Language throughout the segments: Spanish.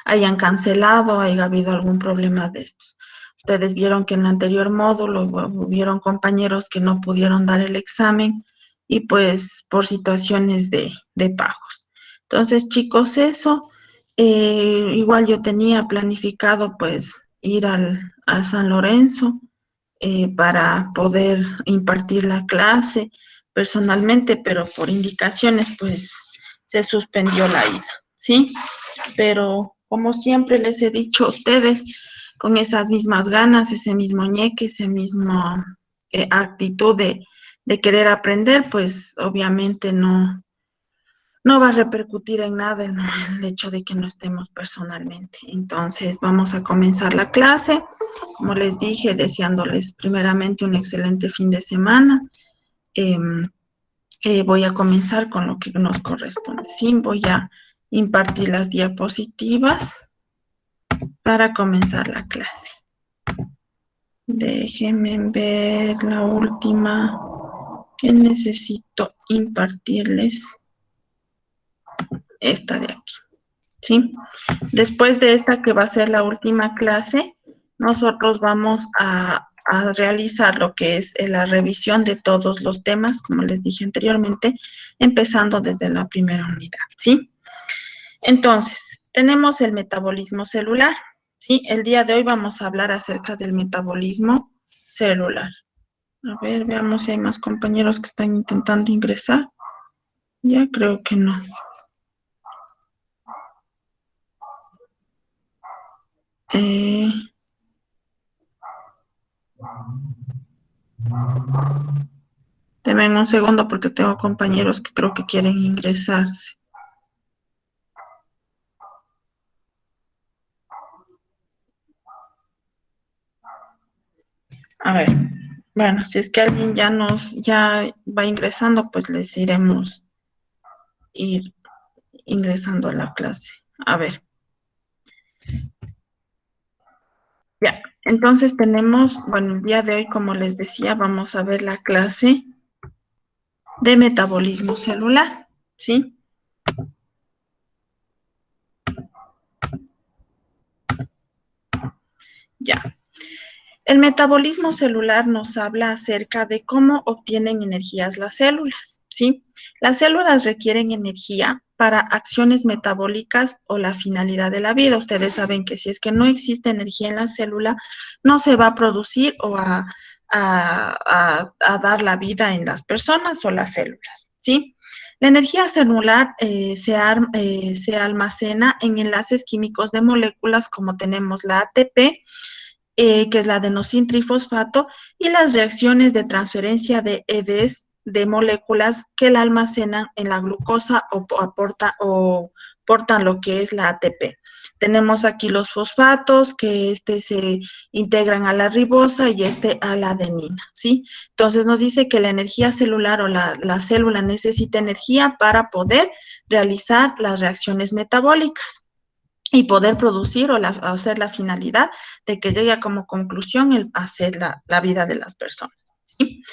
hayan cancelado, haya habido algún problema de estos. Ustedes vieron que en el anterior módulo hubieron compañeros que no pudieron dar el examen y pues por situaciones de pagos. Entonces, chicos, eso, igual yo tenía planificado pues ir a San Lorenzo para poder impartir la clase personalmente, pero por indicaciones pues se suspendió la ida, ¿sí? Pero como siempre les he dicho a ustedes, con esas mismas ganas, ese mismo ñeque, esa misma actitud de querer aprender, pues obviamente no va a repercutir en nada el hecho de que no estemos personalmente. Entonces, vamos a comenzar la clase. Como les dije, deseándoles primeramente un excelente fin de semana. Eh, Voy a comenzar con lo que nos corresponde. Sí, voy a impartir las diapositivas para comenzar la clase. Déjenme ver la última que necesito impartirles. Esta de aquí. ¿Sí? Después de esta que va a ser la última clase, nosotros vamos a realizar lo que es la revisión de todos los temas, como les dije anteriormente, empezando desde la primera unidad, ¿sí? Entonces, tenemos el metabolismo celular, ¿sí? El día de hoy vamos a hablar acerca del metabolismo celular. A ver, veamos si hay más compañeros que están intentando ingresar. Ya creo que no. Denme un segundo porque tengo compañeros que creo que quieren ingresarse. A ver, bueno, si es que alguien ya va ingresando, pues les iremos ir ingresando a la clase. A ver. Ya, entonces tenemos, bueno, el día de hoy, como les decía, vamos a ver la clase de metabolismo celular, ¿sí? Ya. El metabolismo celular nos habla acerca de cómo obtienen energías las células, ¿sí? Las células requieren energía para acciones metabólicas o la finalidad de la vida. Ustedes saben que si es que no existe energía en la célula, no se va a producir o a dar la vida en las personas o las células, ¿sí? La energía celular se almacena en enlaces químicos de moléculas como tenemos la ATP, que es la adenosíntrifosfato, y las reacciones de transferencia de EDs de moléculas que la almacenan en la glucosa o aportan lo que es la ATP. Tenemos aquí los fosfatos, que se integran a la ribosa y a la adenina, ¿sí? Entonces nos dice que la energía celular o la célula necesita energía para poder realizar las reacciones metabólicas y poder producir o hacer la finalidad de que llegue como conclusión el hacer la vida de las personas, ¿sí?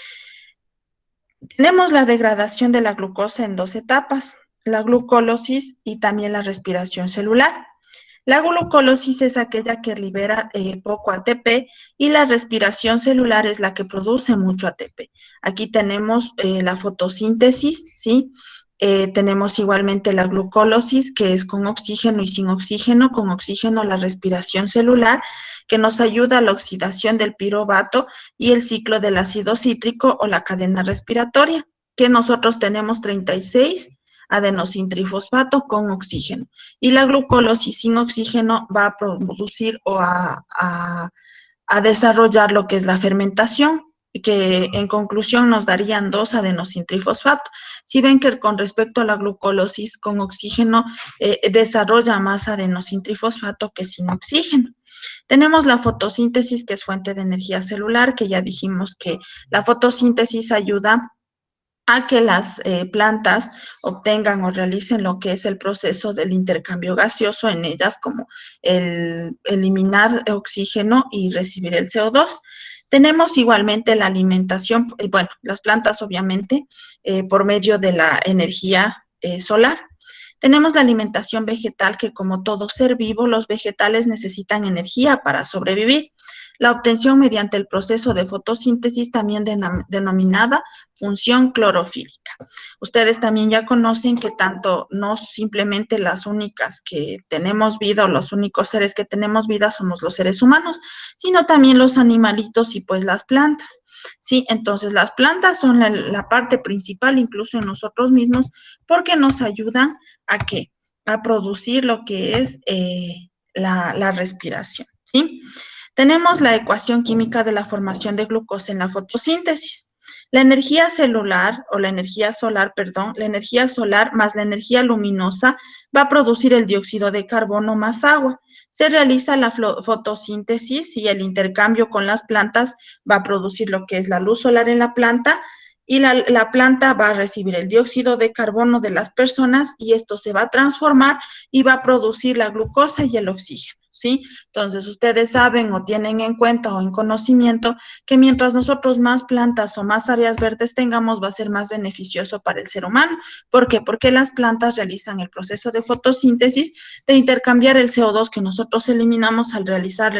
Tenemos la degradación de la glucosa en dos etapas, la glucólisis y también la respiración celular. La glucólisis es aquella que libera poco ATP y la respiración celular es la que produce mucho ATP. Aquí tenemos la fotosíntesis, ¿sí? Tenemos igualmente la glucólisis, que es con oxígeno y sin oxígeno. Con oxígeno la respiración celular, que nos ayuda a la oxidación del piruvato y el ciclo del ácido cítrico o la cadena respiratoria, que nosotros tenemos 36 adenosíntrifosfato con oxígeno. Y la glucólisis sin oxígeno va a producir o a desarrollar lo que es la fermentación, que en conclusión nos darían 2 adenosíntrifosfato. Si ven que con respecto a la glucólisis con oxígeno desarrolla más adenosíntrifosfato que sin oxígeno. Tenemos la fotosíntesis, que es fuente de energía celular, que ya dijimos que la fotosíntesis ayuda a que las plantas obtengan o realicen lo que es el proceso del intercambio gaseoso en ellas, como el eliminar oxígeno y recibir el CO2. Tenemos igualmente la alimentación, bueno, las plantas obviamente por medio de la energía solar. Tenemos la alimentación vegetal, que como todo ser vivo, los vegetales necesitan energía para sobrevivir. La obtención mediante el proceso de fotosíntesis, también denominada función clorofílica. Ustedes también ya conocen que tanto no simplemente las únicas que tenemos vida o los únicos seres que tenemos vida somos los seres humanos, sino también los animalitos y pues las plantas. Sí, entonces las plantas son la parte principal incluso en nosotros mismos, porque nos ayudan a qué, a producir lo que es la respiración, ¿sí? Tenemos la ecuación química de la formación de glucosa en la fotosíntesis. La energía celular, o la energía solar, perdón, la energía solar más la energía luminosa va a producir el dióxido de carbono más agua. Se realiza la fotosíntesis y el intercambio con las plantas va a producir lo que es la luz solar en la planta, y la planta va a recibir el dióxido de carbono de las personas, y esto se va a transformar y va a producir la glucosa y el oxígeno, ¿sí? Entonces, ustedes saben o tienen en cuenta o en conocimiento que mientras nosotros más plantas o más áreas verdes tengamos, va a ser más beneficioso para el ser humano. ¿Por qué? Porque las plantas realizan el proceso de fotosíntesis, de intercambiar el CO2 que nosotros eliminamos al realizar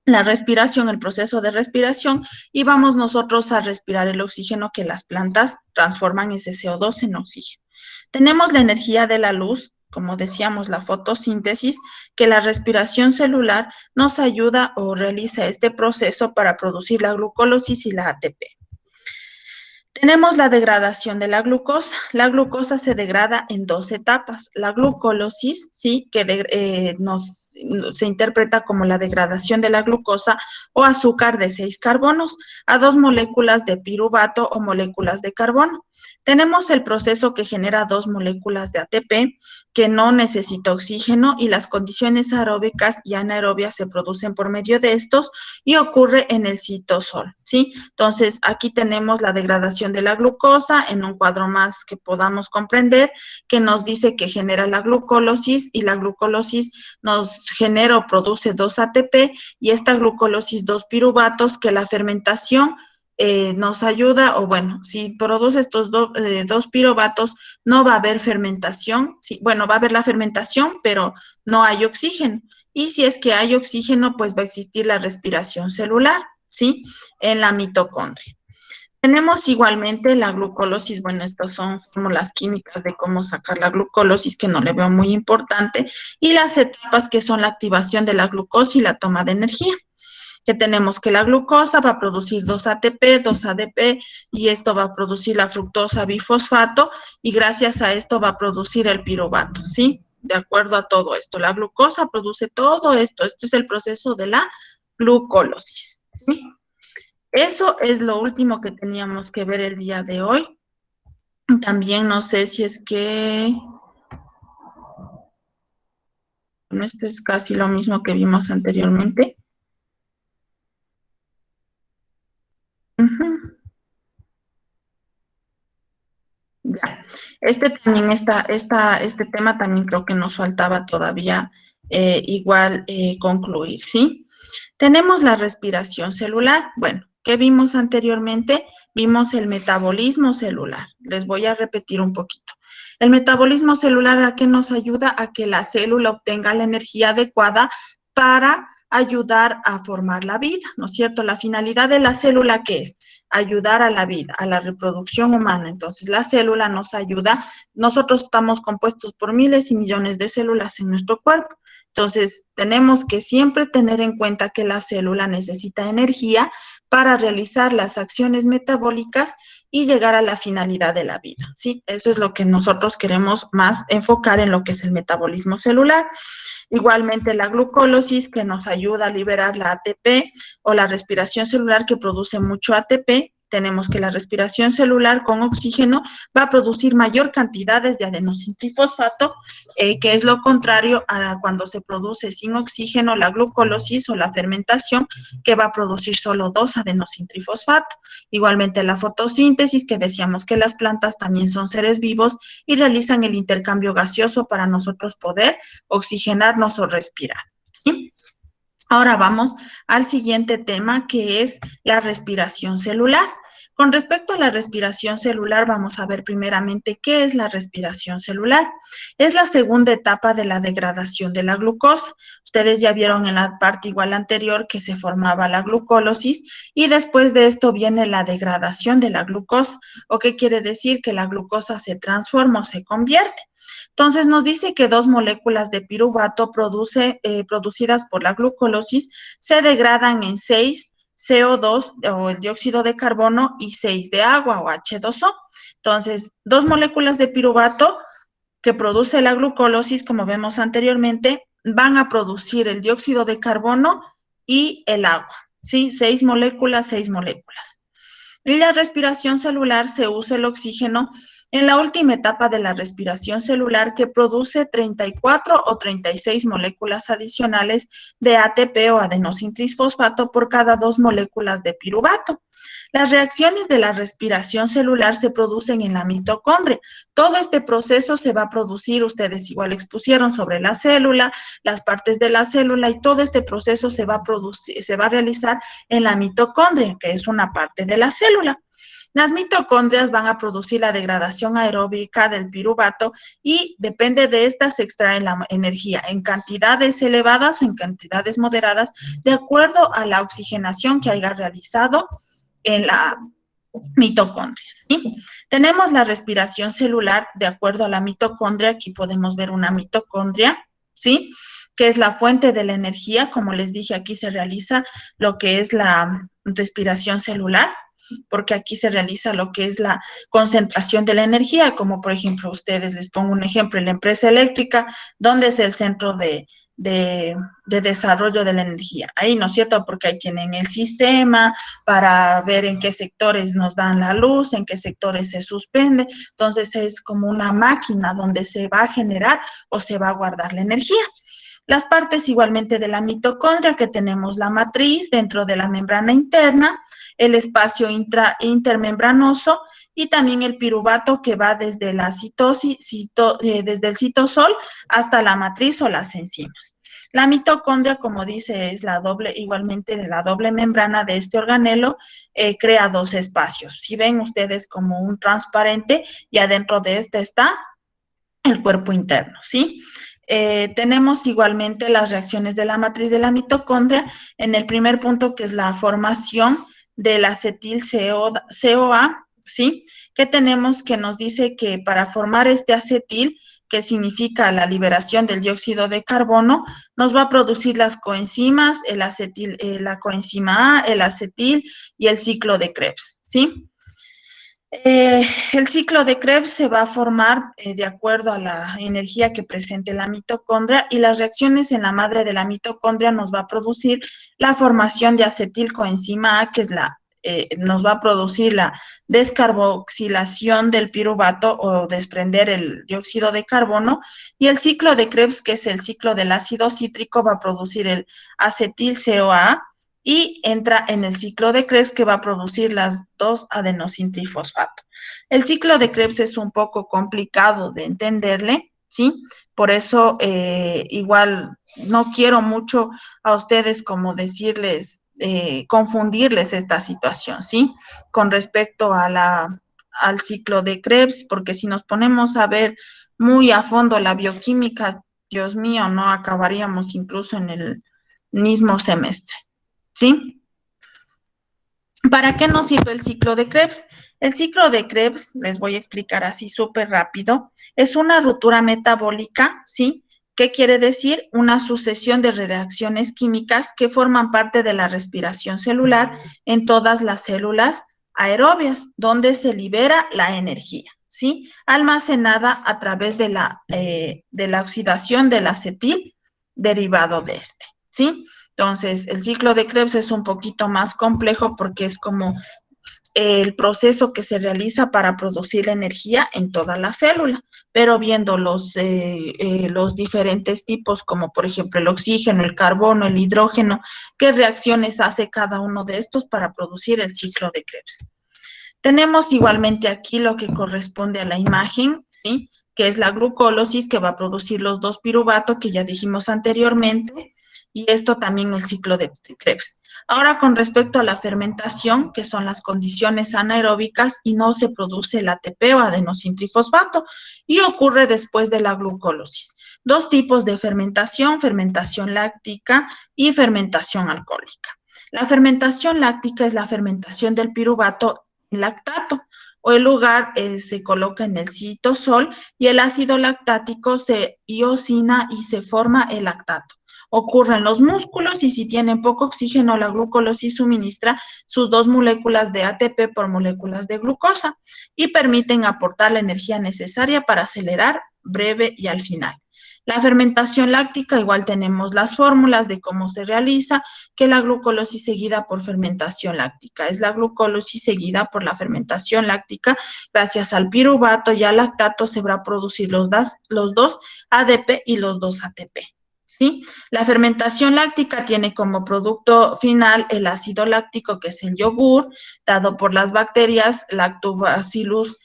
la respiración, el proceso de respiración, y vamos nosotros a respirar el oxígeno que las plantas transforman ese CO2 en oxígeno. Tenemos la energía de la luz, como decíamos, la fotosíntesis, que la respiración celular nos ayuda o realiza este proceso para producir la glucólisis y la ATP. Tenemos la degradación de la glucosa. La glucosa se degrada en dos etapas. La glucólisis, sí, que se interpreta como la degradación de la glucosa o azúcar de 6 carbonos a 2 moléculas de piruvato o moléculas de carbono. Tenemos el proceso que genera 2 moléculas de ATP, que no necesita oxígeno, y las condiciones aeróbicas y anaerobias se producen por medio de estos y ocurre en el citosol, ¿sí? Entonces, aquí tenemos la degradación de la glucosa en un cuadro más que podamos comprender, que nos dice que genera la glucólisis, y la glucólisis nos genera o produce 2 ATP, y esta glucólisis 2 piruvatos, que la fermentación nos ayuda, o bueno, si produce estos dos piruvatos, no va a haber fermentación, sí, bueno, va a haber la fermentación, pero no hay oxígeno. Y si es que hay oxígeno, pues va a existir la respiración celular, ¿sí? En la mitocondria. Tenemos igualmente la glucólisis. Bueno, estas son fórmulas químicas de cómo sacar la glucólisis, que no le veo muy importante, y las etapas, que son la activación de la glucosa y la toma de energía, que tenemos que la glucosa va a producir 2 ATP, 2 ADP, y esto va a producir la fructosa bifosfato, y gracias a esto va a producir el piruvato, ¿sí? De acuerdo a todo esto, la glucosa produce todo esto. Este es el proceso de la glucólisis, ¿sí? Eso es lo último que teníamos que ver el día de hoy. También no sé si es que... Bueno, esto es casi lo mismo que vimos anteriormente. Uh-huh. Ya. Este también este tema también creo que nos faltaba todavía igual concluir, ¿sí? Tenemos la respiración celular. Bueno, ¿qué vimos anteriormente? Vimos el metabolismo celular. Les voy a repetir un poquito. El metabolismo celular, ¿a qué nos ayuda? A que la célula obtenga la energía adecuada para ayudar a formar la vida, ¿no es cierto? La finalidad de la célula, ¿qué es? Ayudar a la vida, a la reproducción humana. Entonces, la célula nos ayuda. Nosotros estamos compuestos por miles y millones de células en nuestro cuerpo. Entonces, tenemos que siempre tener en cuenta que la célula necesita energía para realizar las acciones metabólicas y llegar a la finalidad de la vida, ¿sí? Eso es lo que nosotros queremos más enfocar en lo que es el metabolismo celular. Igualmente la glucólisis, que nos ayuda a liberar la ATP, o la respiración celular, que produce mucho ATP. Tenemos que la respiración celular con oxígeno va a producir mayor cantidades de adenosintrifosfato, que es lo contrario a cuando se produce sin oxígeno la glucólisis o la fermentación, que va a producir solo 2 adenosintrifosfato. Igualmente la fotosíntesis, que decíamos que las plantas también son seres vivos y realizan el intercambio gaseoso para nosotros poder oxigenarnos o respirar, ¿sí? Ahora vamos al siguiente tema, que es la respiración celular. Con respecto a la respiración celular, vamos a ver primeramente qué es la respiración celular. Es la segunda etapa de la degradación de la glucosa. Ustedes ya vieron en la parte igual anterior que se formaba la glucólisis y después de esto viene la degradación de la glucosa. ¿O qué quiere decir? Que la glucosa se transforma o se convierte. Entonces nos dice que dos moléculas de piruvato producidas por la glucólisis se degradan en 6 CO2 o el dióxido de carbono y 6 de agua o H2O. Entonces, dos moléculas de piruvato que produce la glucólisis, como vemos anteriormente, van a producir el dióxido de carbono y el agua. ¿Sí? 6 moléculas, 6 moléculas. En la respiración celular se usa el oxígeno en la última etapa de la respiración celular que produce 34 o 36 moléculas adicionales de ATP o adenosintrisfosfato por cada 2 moléculas de piruvato. Las reacciones de la respiración celular se producen en la mitocondria. Todo este proceso se va a producir, ustedes igual expusieron sobre la célula, las partes de la célula y todo este proceso se va a realizar en la mitocondria, que es una parte de la célula. Las mitocondrias van a producir la degradación aeróbica del piruvato y depende de esta se extrae la energía en cantidades elevadas o en cantidades moderadas de acuerdo a la oxigenación que haya realizado en la mitocondria, ¿sí? Tenemos la respiración celular de acuerdo a la mitocondria. Aquí podemos ver una mitocondria, ¿sí? Que es la fuente de la energía. Como les dije, aquí se realiza lo que es la respiración celular, porque aquí se realiza lo que es la concentración de la energía, como por ejemplo, ustedes les pongo un ejemplo, en la empresa eléctrica, donde es el centro de desarrollo de la energía. Ahí, ¿no es cierto? Porque ahí tienen el sistema para ver en qué sectores nos dan la luz, en qué sectores se suspende. Entonces, es como una máquina donde se va a generar o se va a guardar la energía. Las partes igualmente de la mitocondria, que tenemos la matriz dentro de la membrana interna, el espacio intermembranoso y también el piruvato que va desde la desde el citosol hasta la matriz o las enzimas. La mitocondria, como dice, es igualmente la doble membrana de este organelo, crea dos espacios. Si ven ustedes como un transparente y adentro de este está el cuerpo interno, ¿sí? Tenemos igualmente las reacciones de la matriz de la mitocondria en el primer punto, que es la formación del acetil-CoA, ¿sí? Que tenemos que nos dice que para formar este acetil, que significa la liberación del dióxido de carbono, nos va a producir las coenzimas, la coenzima A, el acetil y el ciclo de Krebs, ¿sí? El ciclo de Krebs se va a formar de acuerdo a la energía que presente la mitocondria y las reacciones en la madre de la mitocondria nos va a producir la formación de acetilcoenzima A, que es nos va a producir la descarboxilación del piruvato o desprender el dióxido de carbono, y el ciclo de Krebs, que es el ciclo del ácido cítrico, va a producir el acetil-CoA y entra en el ciclo de Krebs, que va a producir las 2-adenosintrifosfato. El ciclo de Krebs es un poco complicado de entenderle, ¿sí? Por eso igual no quiero mucho a ustedes como decirles, confundirles esta situación, ¿sí? Con respecto a al ciclo de Krebs, porque si nos ponemos a ver muy a fondo la bioquímica, Dios mío, no acabaríamos incluso en el mismo semestre. ¿Sí? ¿Para qué nos sirve el ciclo de Krebs? El ciclo de Krebs, les voy a explicar así súper rápido, es una ruptura metabólica, ¿sí? ¿Qué quiere decir? Una sucesión de reacciones químicas que forman parte de la respiración celular en todas las células aerobias, donde se libera la energía, ¿sí? Almacenada a través de la oxidación del acetil derivado de este, ¿sí? Entonces, el ciclo de Krebs es un poquito más complejo porque es como el proceso que se realiza para producir energía en toda la célula, pero viendo los diferentes tipos, como por ejemplo el oxígeno, el carbono, el hidrógeno, qué reacciones hace cada uno de estos para producir el ciclo de Krebs. Tenemos igualmente aquí lo que corresponde a la imagen, ¿sí? Que es la glucólisis, que va a producir los 2-piruvato, que ya dijimos anteriormente, y esto también el ciclo de Krebs. Ahora, con respecto a la fermentación, que son las condiciones anaeróbicas y no se produce el ATP o adenosintrifosfato, y ocurre después de la glucólisis. Dos tipos de fermentación láctica y fermentación alcohólica. La fermentación láctica es la fermentación del piruvato en lactato, o el lugar se coloca en el citosol y el ácido lactático se iosina y se forma el lactato. Ocurre en los músculos y si tienen poco oxígeno, la glucólisis suministra sus dos moléculas de ATP por moléculas de glucosa y permiten aportar la energía necesaria para acelerar breve y al final. La fermentación láctica, igual tenemos las fórmulas de cómo se realiza, que la glucólisis seguida por fermentación láctica. Es la glucólisis seguida por la fermentación láctica. Gracias al piruvato y al lactato se va a producir los dos ADP y los dos ATP. ¿Sí? La fermentación láctica tiene como producto final el ácido láctico, que es el yogur, dado por las bacterias Lactobacillus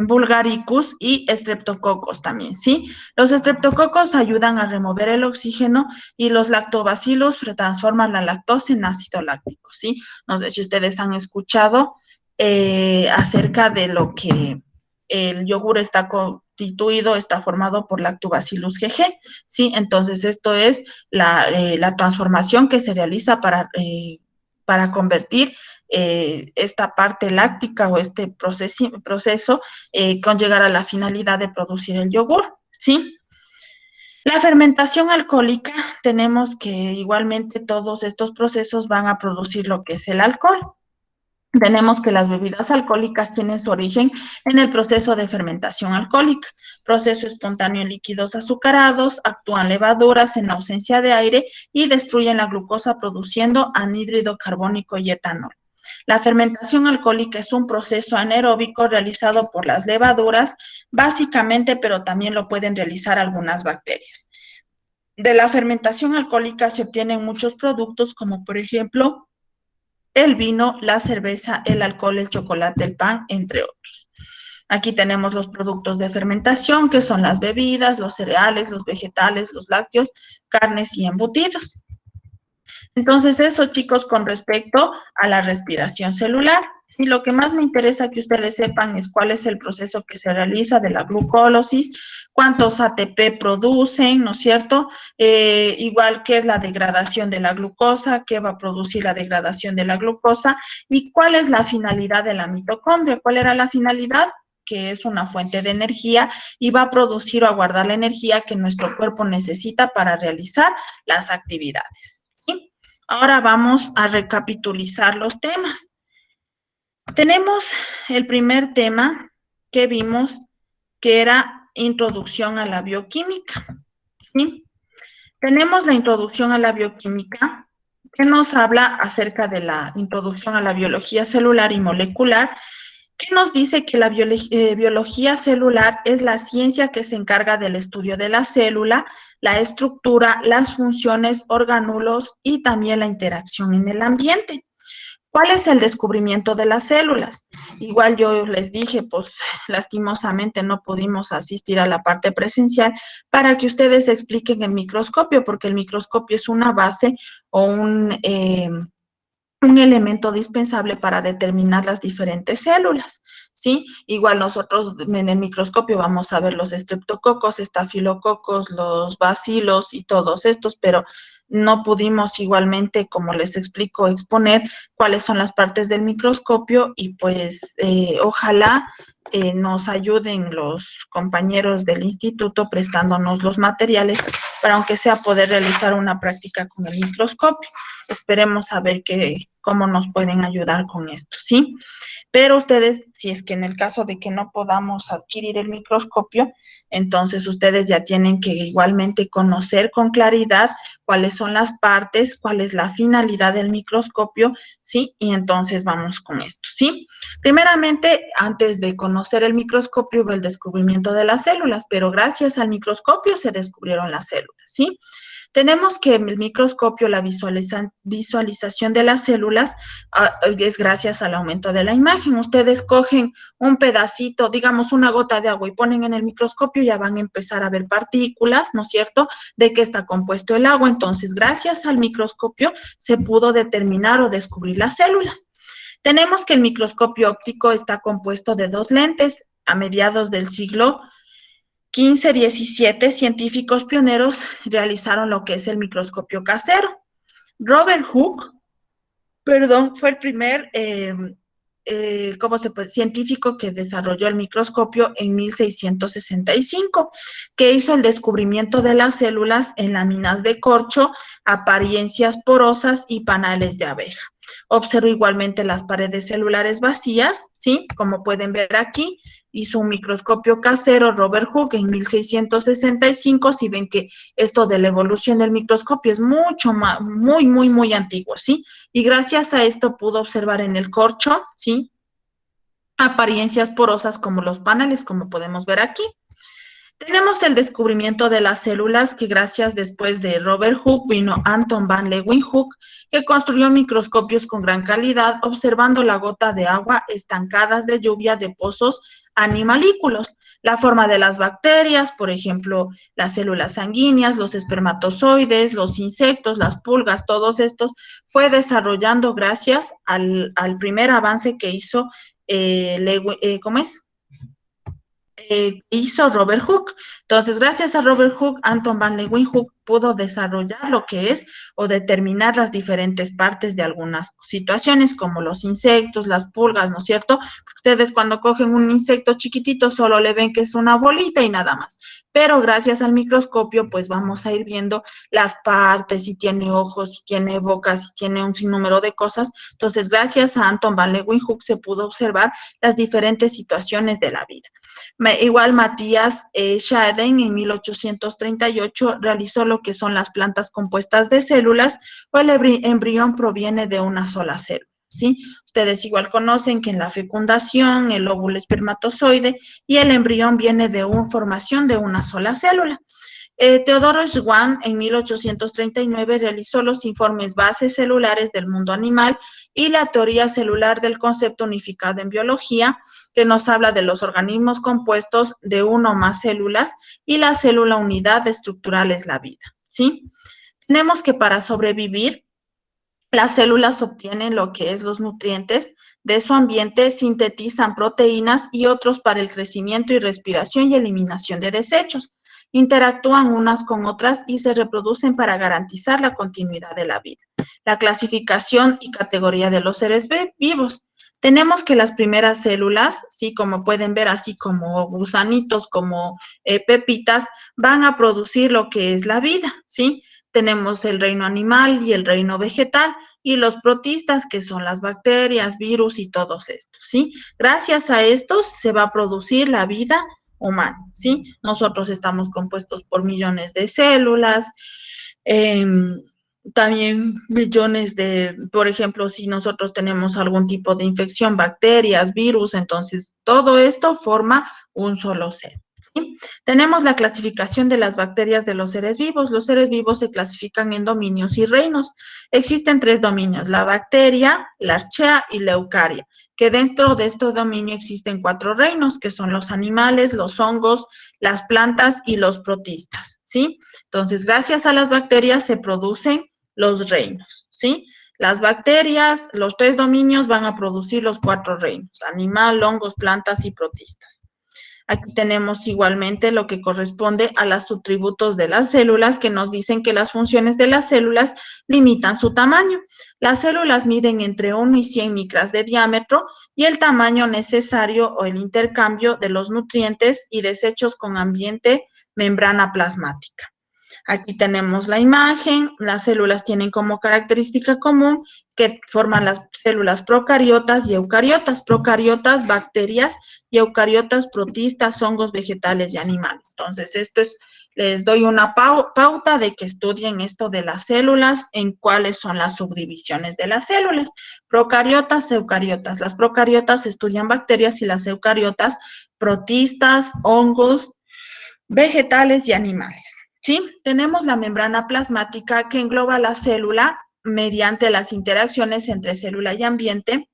vulgaricus y streptococos también, ¿sí? Los streptococos ayudan a remover el oxígeno y los lactobacillus transforman la lactosa en ácido láctico, ¿sí? No sé si ustedes han escuchado acerca de lo que el yogur está constituido, está formado por Lactobacillus GG, ¿sí? Entonces, esto es la transformación que se realiza para convertir esta parte láctica o este proceso con llegar a la finalidad de producir el yogur, ¿sí? La fermentación alcohólica, tenemos que igualmente todos estos procesos van a producir lo que es el alcohol. Tenemos que las bebidas alcohólicas tienen su origen en el proceso de fermentación alcohólica, proceso espontáneo en líquidos azucarados, actúan levaduras en ausencia de aire y destruyen la glucosa produciendo anhídrido carbónico y etanol. La fermentación alcohólica es un proceso anaeróbico realizado por las levaduras, básicamente, pero también lo pueden realizar algunas bacterias. De la fermentación alcohólica se obtienen muchos productos, como por ejemplo el vino, la cerveza, el alcohol, el chocolate, el pan, entre otros. Aquí tenemos los productos de fermentación, que son las bebidas, los cereales, los vegetales, los lácteos, carnes y embutidos. Entonces, eso, chicos, con respecto a la respiración celular. Y lo que más me interesa que ustedes sepan es cuál es el proceso que se realiza de la glucólisis, cuántos ATP producen, ¿no es cierto? Igual qué es la degradación de la glucosa, qué va a producir la degradación de la glucosa y cuál es la finalidad de la mitocondria. ¿Cuál era la finalidad? Que es una fuente de energía y va a producir o a guardar la energía que nuestro cuerpo necesita para realizar las actividades, ¿sí? Ahora vamos a recapitulizar los temas. Tenemos el primer tema que vimos, que era introducción a la bioquímica, ¿sí? Tenemos la introducción a la bioquímica, que nos habla acerca de la introducción a la biología celular y molecular, que nos dice que la biología celular es la ciencia que se encarga del estudio de la célula, la estructura, las funciones, orgánulos y también la interacción en el ambiente. ¿Cuál es el descubrimiento de las células? Igual yo les dije, pues lastimosamente no pudimos asistir a la parte presencial para que ustedes expliquen el microscopio, porque el microscopio es una base o un elemento dispensable para determinar las diferentes células, ¿sí? Igual nosotros en el microscopio vamos a ver los estreptococos, estafilococos, los bacilos y todos estos, pero no pudimos igualmente, como les explico, exponer cuáles son las partes del microscopio y pues ojalá nos ayuden los compañeros del instituto prestándonos los materiales para aunque sea poder realizar una práctica con el microscopio. Esperemos a ver cómo nos pueden ayudar con esto, ¿sí? Pero ustedes, si es que en el caso de que no podamos adquirir el microscopio, entonces ustedes ya tienen que igualmente conocer con claridad cuáles son las partes, cuál es la finalidad del microscopio, ¿sí? Y entonces vamos con esto, ¿sí? Primeramente, antes de conocer el microscopio, hubo el descubrimiento de las células, pero gracias al microscopio se descubrieron las células, ¿sí? Tenemos que el microscopio, la visualización de las células es gracias al aumento de la imagen. Ustedes cogen un pedacito, digamos una gota de agua y ponen en el microscopio, ya van a empezar a ver partículas, ¿no es cierto?, de qué está compuesto el agua. Entonces, gracias al microscopio se pudo determinar o descubrir las células. Tenemos que el microscopio óptico está compuesto de dos lentes. A mediados del siglo XV-XVII, científicos pioneros realizaron lo que es el microscopio casero. Robert Hooke, fue el primer científico que desarrolló el microscopio en 1665, que hizo el descubrimiento de las células en láminas de corcho, apariencias porosas y panales de abeja. Observo igualmente las paredes celulares vacías, ¿sí? Como pueden ver aquí, hizo un microscopio casero Robert Hooke en 1665. Si ven que esto de la evolución del microscopio es mucho más, muy antiguo, ¿sí? Y gracias a esto pudo observar en el corcho, ¿sí?, apariencias porosas como los paneles, como podemos ver aquí. Tenemos el descubrimiento de las células, que gracias después de Robert Hooke vino Anton van Leeuwenhoek, que construyó microscopios con gran calidad, observando la gota de agua, estancadas de lluvia de pozos animalículos, la forma de las bacterias, por ejemplo, las células sanguíneas, los espermatozoides, los insectos, las pulgas, todos estos fue desarrollando gracias al primer avance que hizo, hizo Robert Hooke. Entonces, gracias a Robert Hooke, Anton van Leeuwenhoek pudo desarrollar lo que es o determinar las diferentes partes de algunas situaciones, como los insectos, las pulgas, ¿no es cierto? Ustedes cuando cogen un insecto chiquitito solo le ven que es una bolita y nada más. Pero gracias al microscopio, pues vamos a ir viendo las partes, si tiene ojos, si tiene boca, si tiene un sinnúmero de cosas. Entonces, gracias a Anton van Leeuwenhoek se pudo observar las diferentes situaciones de la vida. Igual Matías Schaeden en 1838 realizó lo que son las plantas compuestas de células, o el embrión proviene de una sola célula, ¿sí? Ustedes igual conocen que en la fecundación el óvulo espermatozoide y el embrión viene de una formación de una sola célula. Teodoro Schwann en 1839 realizó los informes bases celulares del mundo animal y la teoría celular del concepto unificado en biología, que nos habla de los organismos compuestos de una o más células, y la célula unidad estructural es la vida, ¿sí? Tenemos que para sobrevivir, las células obtienen lo que es los nutrientes de su ambiente, sintetizan proteínas y otros para el crecimiento y respiración y eliminación de desechos. Interactúan unas con otras y se reproducen para garantizar la continuidad de la vida. La clasificación y categoría de los seres vivos. Tenemos que las primeras células, sí, como pueden ver, así como gusanitos, como pepitas, van a producir lo que es la vida, ¿sí? Tenemos el reino animal y el reino vegetal, y los protistas, que son las bacterias, virus y todos estos, ¿sí? Gracias a estos se va a producir la vida humana, ¿sí? Nosotros estamos compuestos por millones de células, también millones de, por ejemplo, si nosotros tenemos algún tipo de infección, bacterias, virus, entonces todo esto forma un solo ser. ¿Sí? Tenemos la clasificación de las bacterias de los seres vivos. Los seres vivos se clasifican en dominios y reinos. Existen 3 dominios: la bacteria, la archea y la eucaria, que dentro de este dominio existen 4 reinos, que son los animales, los hongos, las plantas y los protistas, ¿sí? Entonces, gracias a las bacterias se producen los reinos, ¿sí? Las bacterias, los 3 dominios van a producir los 4 reinos: animal, hongos, plantas y protistas. Aquí tenemos igualmente lo que corresponde a los subtributos de las células, que nos dicen que las funciones de las células limitan su tamaño. Las células miden entre 1 y 100 micras de diámetro, y el tamaño necesario o el intercambio de los nutrientes y desechos con ambiente membrana plasmática. Aquí tenemos la imagen. Las células tienen como característica común que forman las células procariotas y eucariotas. Procariotas, bacterias, y eucariotas, protistas, hongos, vegetales y animales. Entonces, esto es, les doy una pauta de que estudien esto de las células, en cuáles son las subdivisiones de las células. Procariotas, eucariotas. Las procariotas estudian bacterias y las eucariotas protistas, hongos, vegetales y animales. ¿Sí? Tenemos la membrana plasmática que engloba la célula mediante las interacciones entre célula y ambiente,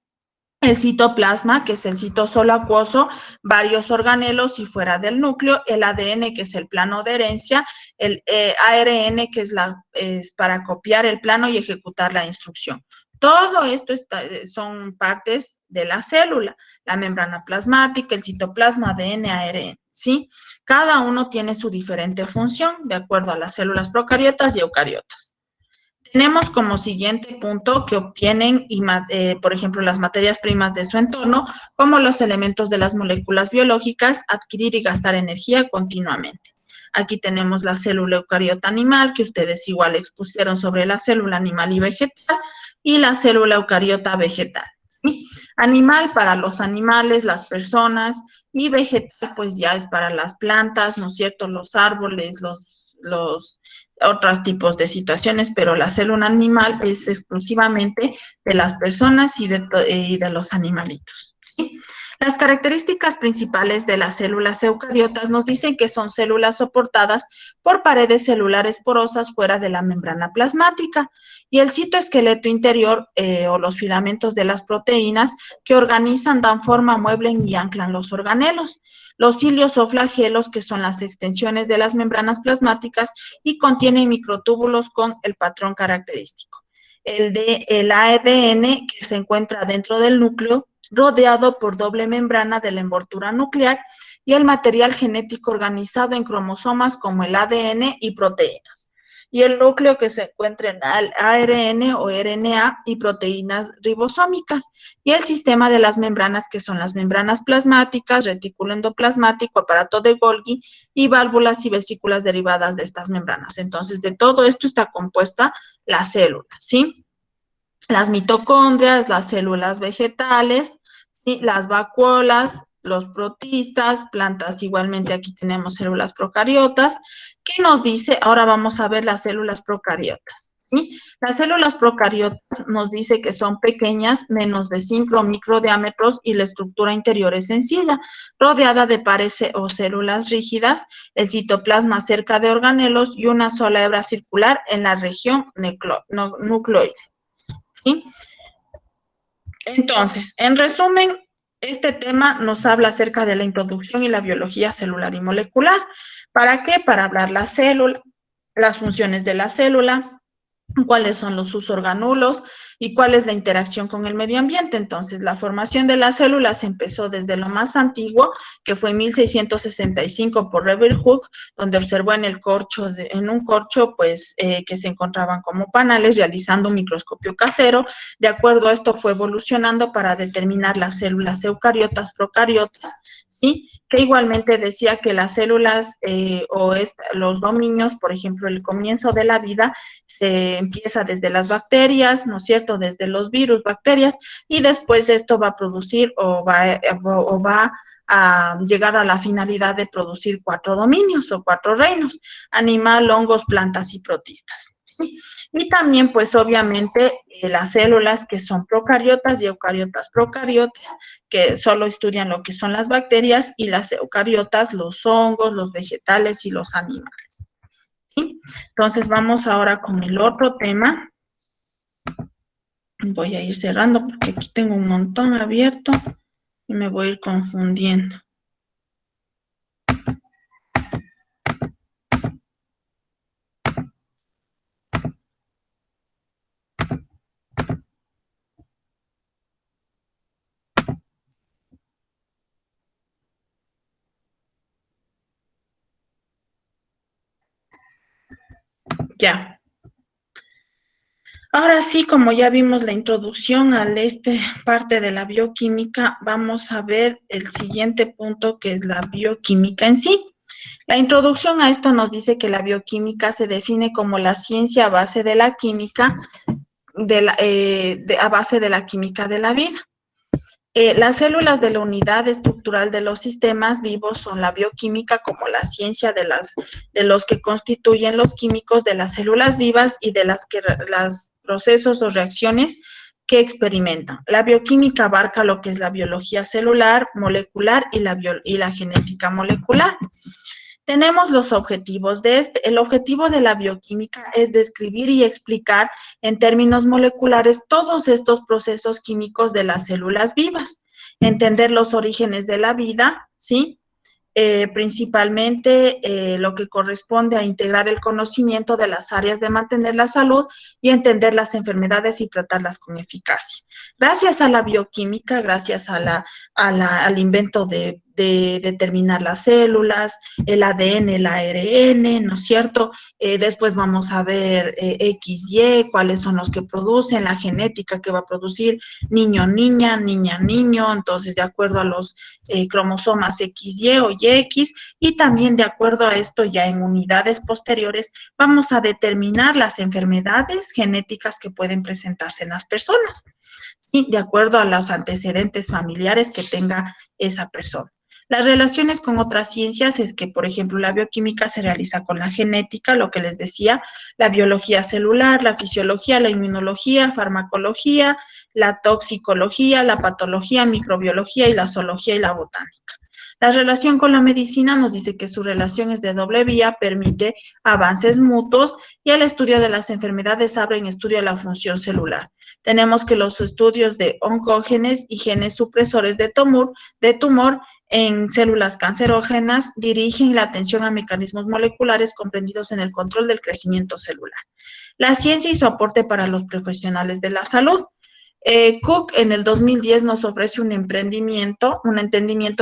el citoplasma, que es el citosol acuoso, varios organelos y fuera del núcleo, el ADN, que es el plano de herencia, el ARN, que es para copiar el plano y ejecutar la instrucción. Todo esto son partes de la célula, la membrana plasmática, el citoplasma, ADN, ARN, ¿sí? Cada uno tiene su diferente función de acuerdo a las células procariotas y eucariotas. Tenemos como siguiente punto que obtienen, por ejemplo, las materias primas de su entorno, como los elementos de las moléculas biológicas, adquirir y gastar energía continuamente. Aquí tenemos la célula eucariota animal, que ustedes igual expusieron sobre la célula animal y vegetal, y la célula eucariota vegetal. ¿Sí? Animal para los animales, las personas, y vegetal pues ya es para las plantas, ¿no es cierto? Los árboles, los otros tipos de situaciones, pero la célula animal es exclusivamente de las personas y de los animalitos. ¿Sí? Las características principales de las células eucariotas nos dicen que son células soportadas por paredes celulares porosas fuera de la membrana plasmática y el citoesqueleto interior o los filamentos de las proteínas que organizan, dan forma, mueven y anclan los organelos. Los cilios o flagelos, que son las extensiones de las membranas plasmáticas y contienen microtúbulos con el patrón característico. El ADN, que se encuentra dentro del núcleo, rodeado por doble membrana de la envoltura nuclear, y el material genético organizado en cromosomas como el ADN y proteínas. Y el núcleo, que se encuentra en ARN o RNA y proteínas ribosómicas, y el sistema de las membranas, que son las membranas plasmáticas, retículo endoplasmático, aparato de Golgi y válvulas y vesículas derivadas de estas membranas. Entonces, de todo esto está compuesta la célula, ¿sí? Las mitocondrias, las células vegetales, ¿sí? Las vacuolas, los protistas, plantas, igualmente aquí tenemos células procariotas. ¿Qué nos dice? Ahora vamos a ver las células procariotas, ¿sí? Las células procariotas nos dice que son pequeñas, menos de 5 microdiámetros, y la estructura interior es sencilla, rodeada de pares o células rígidas, el citoplasma cerca de organelos y una sola hebra circular en la región nucleoide. ¿Sí? Entonces, en resumen, este tema nos habla acerca de la introducción y la biología celular y molecular. ¿Para qué? Para hablar la célula, las funciones de la célula, cuáles son sus organulos y cuál es la interacción con el medio ambiente. Entonces, la formación de las células empezó desde lo más antiguo, que fue en 1665 por Robert Hooke, donde observó en un corcho, pues, que se encontraban como panales, realizando un microscopio casero. De acuerdo a esto, fue evolucionando para determinar las células eucariotas, procariotas, ¿sí? Que igualmente decía que las células los dominios, por ejemplo, el comienzo de la vida, se empieza desde las bacterias, ¿no es cierto?, desde los virus, bacterias, y después esto va a producir o va a llegar a la finalidad de producir 4 dominios o 4 reinos: animal, hongos, plantas y protistas. ¿Sí? Y también, pues obviamente, las células que son procariotas y eucariotas. Procariotas, que solo estudian lo que son las bacterias, y las eucariotas, los hongos, los vegetales y los animales. ¿Sí? Entonces vamos ahora con el otro tema. Voy a ir cerrando porque aquí tengo un montón abierto y me voy a ir confundiendo. Ya. Ahora sí, como ya vimos la introducción a parte de la bioquímica, vamos a ver el siguiente punto, que es la bioquímica en sí. La introducción a esto nos dice que la bioquímica se define como la ciencia a base de la química, a base de la química de la vida. Las células de la unidad estructural de los sistemas vivos son la bioquímica como la ciencia de los que constituyen los químicos de las células vivas y de los procesos o reacciones que experimentan. La bioquímica abarca lo que es la biología celular, molecular y la genética molecular. Tenemos los objetivos de este. El objetivo de la bioquímica es describir y explicar en términos moleculares todos estos procesos químicos de las células vivas, entender los orígenes de la vida, ¿sí? Principalmente lo que corresponde a integrar el conocimiento de las áreas de mantener la salud y entender las enfermedades y tratarlas con eficacia. Gracias a la bioquímica, gracias al invento de determinar las células, el ADN, el ARN, ¿no es cierto? Después vamos a ver XY, cuáles son los que producen, la genética que va a producir niño, niña, niña, niño, entonces de acuerdo a los cromosomas XY o YX, y también de acuerdo a esto ya en unidades posteriores vamos a determinar las enfermedades genéticas que pueden presentarse en las personas, ¿sí? De acuerdo a los antecedentes familiares que tenga esa persona. Las relaciones con otras ciencias es que, por ejemplo, la bioquímica se realiza con la genética, lo que les decía, la biología celular, la fisiología, la inmunología, farmacología, la toxicología, la patología, microbiología y la zoología y la botánica. La relación con la medicina nos dice que su relación es de doble vía, permite avances mutuos y el estudio de las enfermedades abre en estudio de la función celular. Tenemos que los estudios de oncógenes y genes supresores de tumor en células cancerógenas dirigen la atención a mecanismos moleculares comprendidos en el control del crecimiento celular. La ciencia y su aporte para los profesionales de la salud. Cook en el 2010 nos ofrece un entendimiento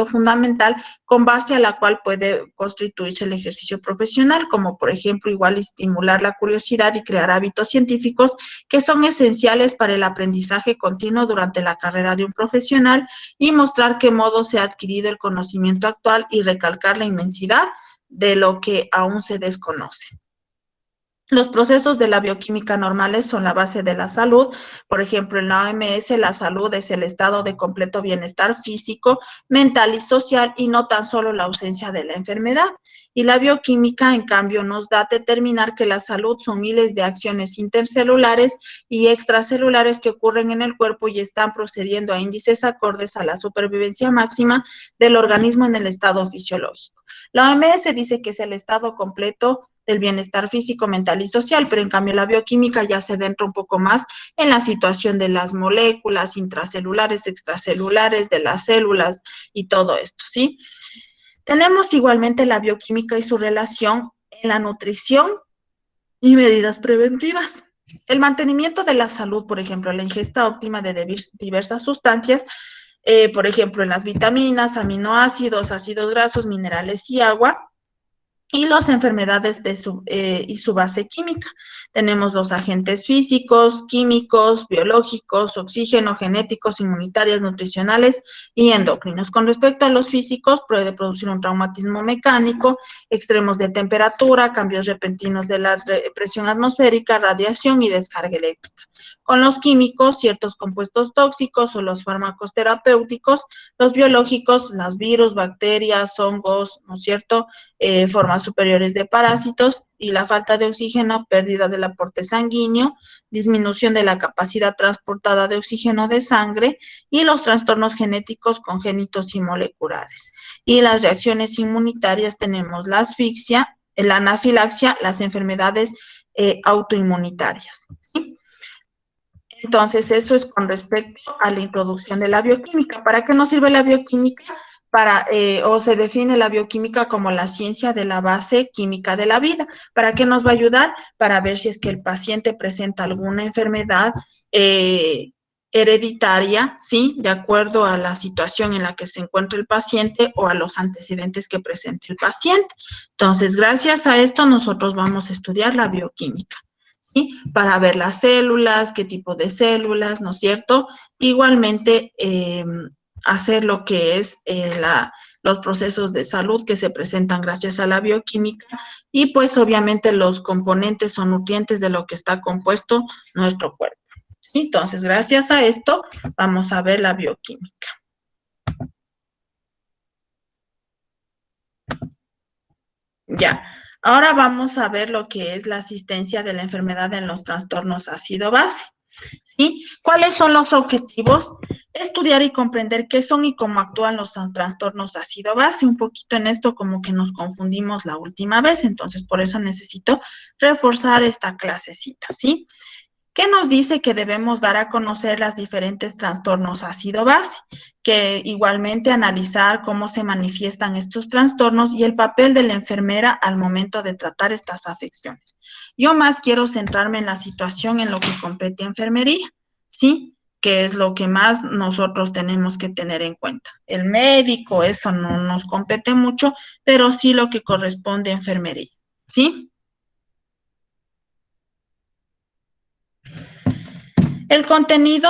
fundamental con base a la cual puede constituirse el ejercicio profesional, como por ejemplo igual estimular la curiosidad y crear hábitos científicos que son esenciales para el aprendizaje continuo durante la carrera de un profesional y mostrar qué modo se ha adquirido el conocimiento actual y recalcar la inmensidad de lo que aún se desconoce. Los procesos de la bioquímica normales son la base de la salud. Por ejemplo, en la OMS, la salud es el estado de completo bienestar físico, mental y social y no tan solo la ausencia de la enfermedad. Y la bioquímica, en cambio, nos da a determinar que la salud son miles de acciones intercelulares y extracelulares que ocurren en el cuerpo y están procediendo a índices acordes a la supervivencia máxima del organismo en el estado fisiológico. La OMS dice que es el estado completo del bienestar físico, mental y social, pero en cambio la bioquímica ya se adentra un poco más en la situación de las moléculas intracelulares, extracelulares, de las células y todo esto, ¿sí? Tenemos igualmente la bioquímica y su relación en la nutrición y medidas preventivas. El mantenimiento de la salud, por ejemplo, la ingesta óptima de diversas sustancias, por ejemplo, en las vitaminas, aminoácidos, ácidos grasos, minerales y agua, y las enfermedades y su base química. Tenemos los agentes físicos, químicos, biológicos, oxígeno, genéticos, inmunitarios, nutricionales y endocrinos. Con respecto a los físicos, puede producir un traumatismo mecánico, extremos de temperatura, cambios repentinos de la presión atmosférica, radiación y descarga eléctrica. Con los químicos, ciertos compuestos tóxicos o los fármacos terapéuticos, los biológicos, las virus, bacterias, hongos, ¿no es cierto?, formas superiores de parásitos y la falta de oxígeno, pérdida del aporte sanguíneo, disminución de la capacidad transportada de oxígeno de sangre y los trastornos genéticos congénitos y moleculares. Y las reacciones inmunitarias tenemos la asfixia, la anafilaxia, las enfermedades autoinmunitarias, ¿sí? Entonces, eso es con respecto a la introducción de la bioquímica. ¿Para qué nos sirve la bioquímica? O se define la bioquímica como la ciencia de la base química de la vida. ¿Para qué nos va a ayudar? Para ver si es que el paciente presenta alguna enfermedad hereditaria, ¿sí? De acuerdo a la situación en la que se encuentra el paciente o a los antecedentes que presente el paciente. Entonces, gracias a esto, nosotros vamos a estudiar la bioquímica, ¿sí? Para ver las células, qué tipo de células, ¿no es cierto? Igualmente, hacer lo que es los procesos de salud que se presentan gracias a la bioquímica y pues obviamente los componentes o nutrientes de lo que está compuesto nuestro cuerpo, ¿sí? Entonces, gracias a esto, vamos a ver la bioquímica. Ya. Ahora vamos a ver lo que es la asistencia de la enfermedad en los trastornos ácido-base, ¿sí? ¿Cuáles son los objetivos? Estudiar y comprender qué son y cómo actúan los trastornos ácido-base. Un poquito en esto como que nos confundimos la última vez, entonces por eso necesito reforzar esta clasecita, ¿sí? ¿Qué nos dice que debemos dar a conocer los diferentes trastornos ácido-base? Que igualmente analizar cómo se manifiestan estos trastornos y el papel de la enfermera al momento de tratar estas afecciones. Yo más quiero centrarme en la situación en lo que compete a enfermería, ¿sí? Que es lo que más nosotros tenemos que tener en cuenta. El médico, eso no nos compete mucho, pero sí lo que corresponde a enfermería, ¿sí? El contenido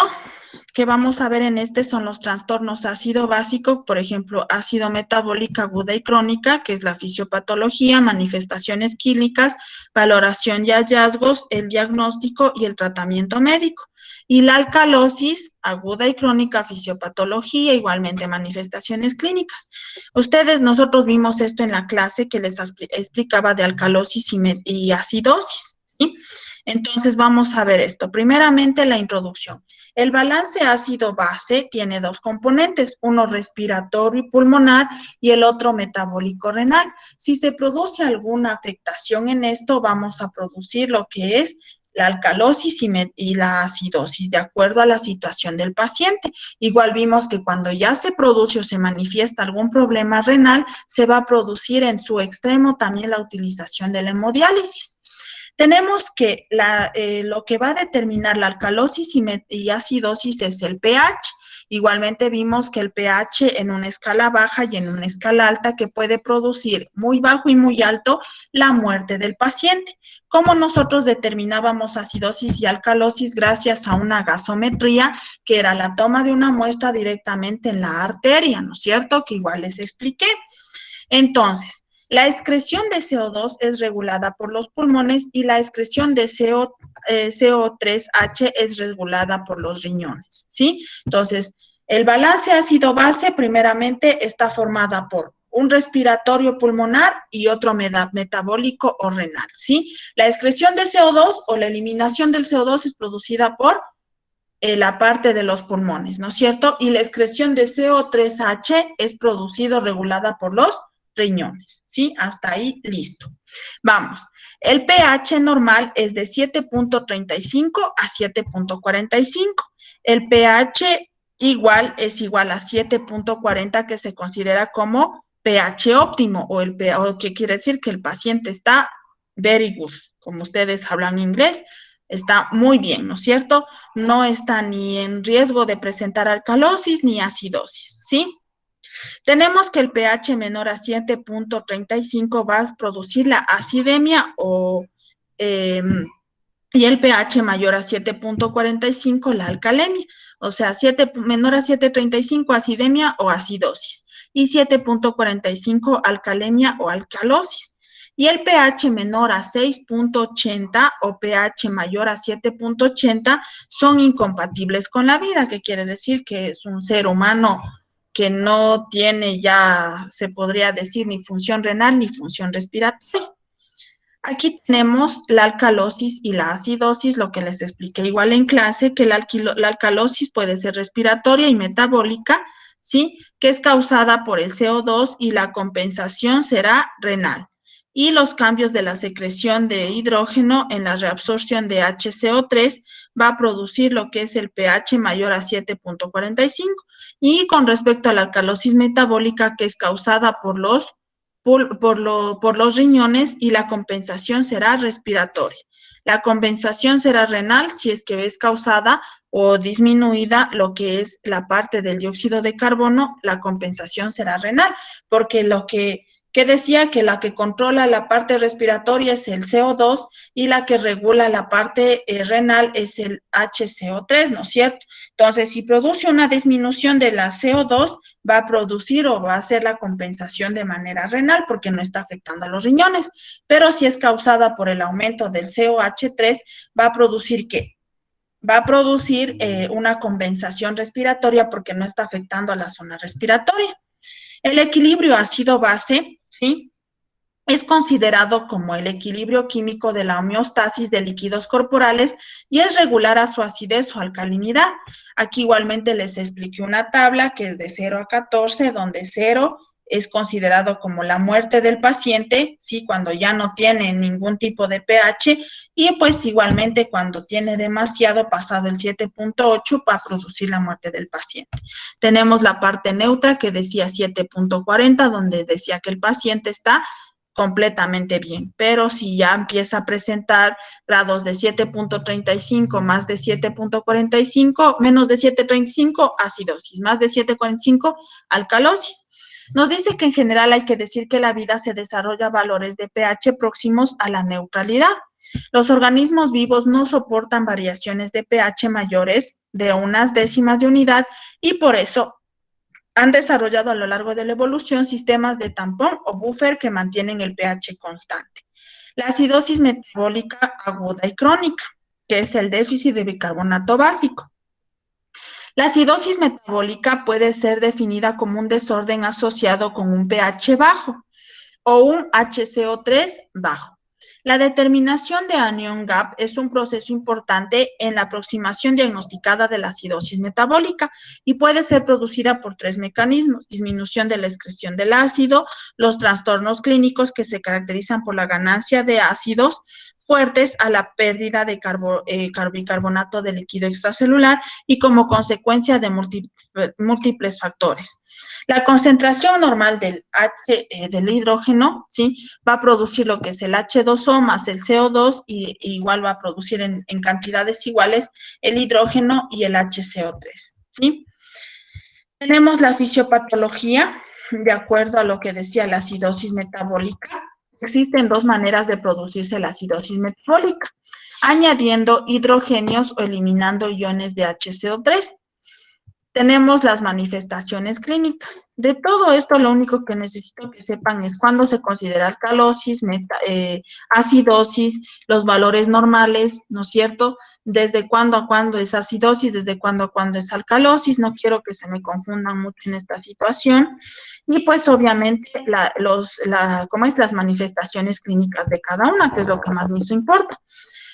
que vamos a ver en este son los trastornos ácido básico, por ejemplo, ácido metabólica aguda y crónica, que es la fisiopatología, manifestaciones clínicas, valoración y hallazgos, el diagnóstico y el tratamiento médico. Y la alcalosis aguda y crónica, fisiopatología, igualmente manifestaciones clínicas. Nosotros vimos esto en la clase que les explicaba de alcalosis y acidosis, ¿sí? Entonces vamos a ver esto. Primeramente, la introducción. El balance ácido-base tiene dos componentes, uno respiratorio y pulmonar y el otro metabólico renal. Si se produce alguna afectación en esto, vamos a producir lo que es la alcalosis y la acidosis, de acuerdo a la situación del paciente. Igual vimos que cuando ya se produce o se manifiesta algún problema renal, se va a producir en su extremo también la utilización de la hemodiálisis. Tenemos que lo que va a determinar la alcalosis y acidosis es el pH. Igualmente vimos que el pH en una escala baja y en una escala alta que puede producir muy bajo y muy alto la muerte del paciente. ¿Cómo nosotros determinábamos acidosis y alcalosis? Gracias a una gasometría, que era la toma de una muestra directamente en la arteria, ¿no es cierto? Que igual les expliqué. Entonces, la excreción de CO2 es regulada por los pulmones y la excreción de CO3H es regulada por los riñones, ¿sí? Entonces, el balance ácido-base primeramente está formada por un respiratorio pulmonar y otro metabólico o renal, ¿sí? La excreción de CO2 o la eliminación del CO2 es producida por la parte de los pulmones, ¿no es cierto? Y la excreción de CO3H es producido, regulada por los riñones, ¿sí? Hasta ahí, listo. Vamos, el pH normal es de 7.35 a 7.45. El pH es igual a 7.40, que se considera como pH óptimo, o que quiere decir que el paciente está very good, como ustedes hablan inglés, está muy bien, ¿no es cierto? No está ni en riesgo de presentar alcalosis ni acidosis, ¿sí? Tenemos que el pH menor a 7.35 va a producir la acidemia y el pH mayor a 7.45 la alcalemia. O sea, menor a 7.35 acidemia o acidosis y 7.45 alcalemia o alcalosis. Y el pH menor a 6.80 o pH mayor a 7.80 son incompatibles con la vida, que quiere decir que es un ser humano que no tiene ya, se podría decir, ni función renal ni función respiratoria. Aquí tenemos la alcalosis y la acidosis, lo que les expliqué igual en clase, que la alcalosis puede ser respiratoria y metabólica, ¿sí? Que es causada por el CO2 y la compensación será renal. Y los cambios de la secreción de hidrógeno en la reabsorción de HCO3 va a producir lo que es el pH mayor a 7.45. Y con respecto a la alcalosis metabólica, que es causada por los riñones, y la compensación será respiratoria. La compensación será renal si es que es causada o disminuida lo que es la parte del dióxido de carbono, la compensación será renal, porque lo que decía que la que controla la parte respiratoria es el CO2 y la que regula la parte renal es el HCO3, ¿no es cierto? Entonces, si produce una disminución de la CO2, va a producir o va a hacer la compensación de manera renal porque no está afectando a los riñones. Pero si es causada por el aumento del COH3, va a producir ¿qué? Va a producir una compensación respiratoria porque no está afectando a la zona respiratoria. El equilibrio ácido-base, ¿sí? es considerado como el equilibrio químico de la homeostasis de líquidos corporales y es regular a su acidez o alcalinidad. Aquí igualmente les expliqué una tabla que es de 0 a 14, donde 0 es considerado como la muerte del paciente, ¿sí? Cuando ya no tiene ningún tipo de pH, y pues igualmente cuando tiene demasiado, pasado el 7.8, va a producir la muerte del paciente. Tenemos la parte neutra que decía 7.40, donde decía que el paciente está completamente bien, pero si ya empieza a presentar grados de 7.35, más de 7.45, menos de 7.35, acidosis, más de 7.45, alcalosis. Nos dice que en general hay que decir que la vida se desarrolla a valores de pH próximos a la neutralidad. Los organismos vivos no soportan variaciones de pH mayores de unas décimas de unidad y por eso han desarrollado a lo largo de la evolución sistemas de tampón o buffer que mantienen el pH constante. La acidosis metabólica aguda y crónica, que es el déficit de bicarbonato básico. La acidosis metabólica puede ser definida como un desorden asociado con un pH bajo o un HCO3 bajo. La determinación de anion gap es un proceso importante en la aproximación diagnosticada de la acidosis metabólica y puede ser producida por 3 mecanismos: disminución de la excreción del ácido, los trastornos clínicos que se caracterizan por la ganancia de ácidos fuertes a la pérdida de bicarbonato de líquido extracelular y como consecuencia de múltiples factores. La concentración normal del hidrógeno, ¿sí?, va a producir lo que es el H2O más el CO2 y igual va a producir en cantidades iguales el hidrógeno y el HCO3, ¿sí? Tenemos la fisiopatología, de acuerdo a lo que decía la acidosis metabólica. Existen 2 maneras de producirse la acidosis metabólica: añadiendo hidrogenios o eliminando iones de HCO3. Tenemos las manifestaciones clínicas. De todo esto, lo único que necesito que sepan es cuándo se considera alcalosis, acidosis, los valores normales, ¿no es cierto? Desde cuándo a cuándo es acidosis, desde cuándo a cuándo es alcalosis. No quiero que se me confundan mucho en esta situación. Y pues obviamente ¿cómo es? Las manifestaciones clínicas de cada una, que es lo que más nos importa.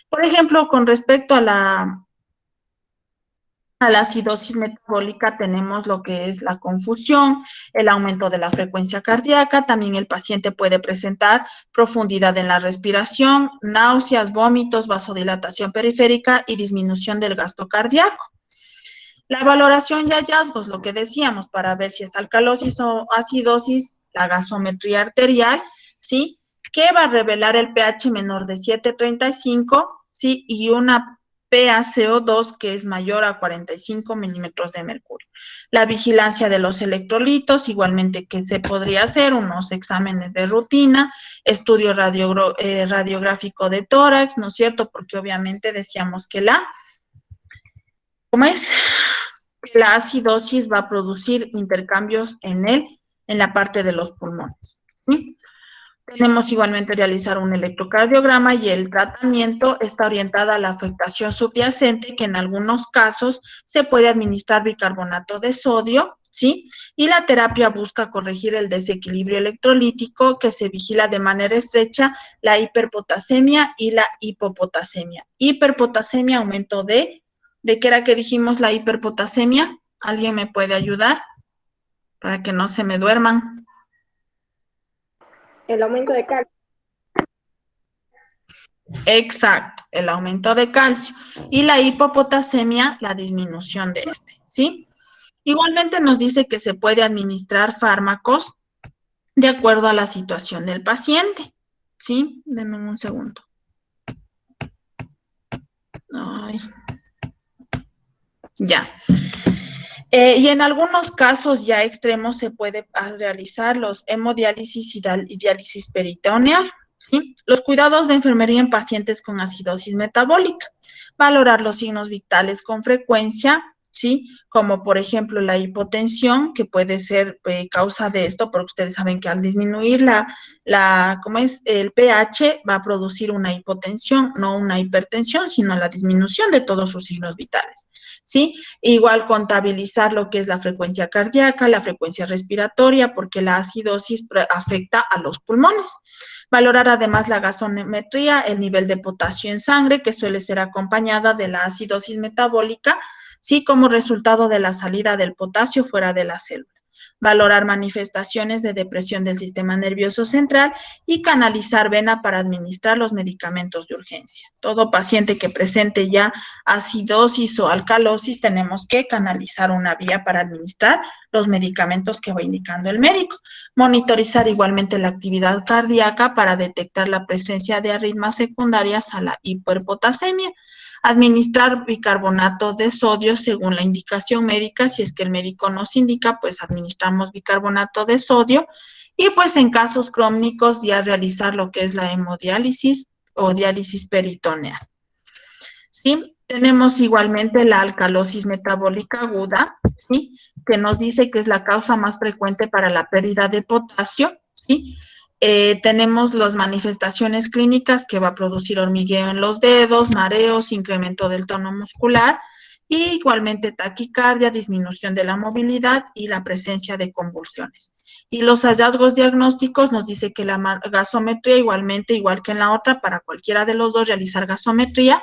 Por ejemplo, con respecto a la acidosis metabólica tenemos lo que es la confusión, el aumento de la frecuencia cardíaca. También el paciente puede presentar profundidad en la respiración, náuseas, vómitos, vasodilatación periférica y disminución del gasto cardíaco. La valoración y hallazgos, lo que decíamos, para ver si es alcalosis o acidosis, la gasometría arterial, ¿sí?, que va a revelar el pH menor de 7.35, ¿sí?, y una PaCO2 que es mayor a 45 milímetros de mercurio. La vigilancia de los electrolitos, igualmente que se podría hacer unos exámenes de rutina, estudio radiográfico de tórax, ¿no es cierto? Porque obviamente decíamos que la acidosis va a producir intercambios en la parte de los pulmones, ¿sí? Tenemos igualmente realizar un electrocardiograma y el tratamiento está orientado a la afectación subyacente, que en algunos casos se puede administrar bicarbonato de sodio, ¿sí? Y la terapia busca corregir el desequilibrio electrolítico, que se vigila de manera estrecha la hiperpotasemia y la hipopotasemia. Hiperpotasemia, aumento ¿de qué era que dijimos la hiperpotasemia? ¿Alguien me puede ayudar para que no se me duerman? El aumento de calcio. Exacto, el aumento de calcio. Y la hipopotasemia, la disminución de este, ¿sí? Igualmente nos dice que se puede administrar fármacos de acuerdo a la situación del paciente, ¿sí? Denme un segundo. Ay. Ya. Y en algunos casos ya extremos se puede realizar los hemodiálisis y diálisis peritoneal, ¿sí? Los cuidados de enfermería en pacientes con acidosis metabólica, valorar los signos vitales con frecuencia, ¿sí? Como por ejemplo la hipotensión, que puede ser causa de esto, porque ustedes saben que al disminuir ¿cómo es? El pH va a producir una hipotensión, no una hipertensión, sino la disminución de todos sus signos vitales, ¿sí? Igual contabilizar lo que es la frecuencia cardíaca, la frecuencia respiratoria, porque la acidosis afecta a los pulmones. Valorar además la gasometría, el nivel de potasio en sangre, que suele ser acompañada de la acidosis metabólica, sí, como resultado de la salida del potasio fuera de la célula. Valorar manifestaciones de depresión del sistema nervioso central y canalizar vena para administrar los medicamentos de urgencia. Todo paciente que presente ya acidosis o alcalosis, tenemos que canalizar una vía para administrar los medicamentos que va indicando el médico. Monitorizar igualmente la actividad cardíaca para detectar la presencia de arritmias secundarias a la hiperpotasemia. Administrar bicarbonato de sodio según la indicación médica. Si es que el médico nos indica, pues administramos bicarbonato de sodio. Y pues en casos crónicos ya realizar lo que es la hemodiálisis o diálisis peritoneal. ¿Sí? Tenemos igualmente la alcalosis metabólica aguda, ¿sí? Que nos dice que es la causa más frecuente para la pérdida de potasio, ¿sí? Tenemos las manifestaciones clínicas que va a producir hormigueo en los dedos, mareos, incremento del tono muscular y igualmente taquicardia, disminución de la movilidad y la presencia de convulsiones. Y los hallazgos diagnósticos nos dice que la gasometría igualmente, igual que en la otra, para cualquiera de los dos realizar gasometría,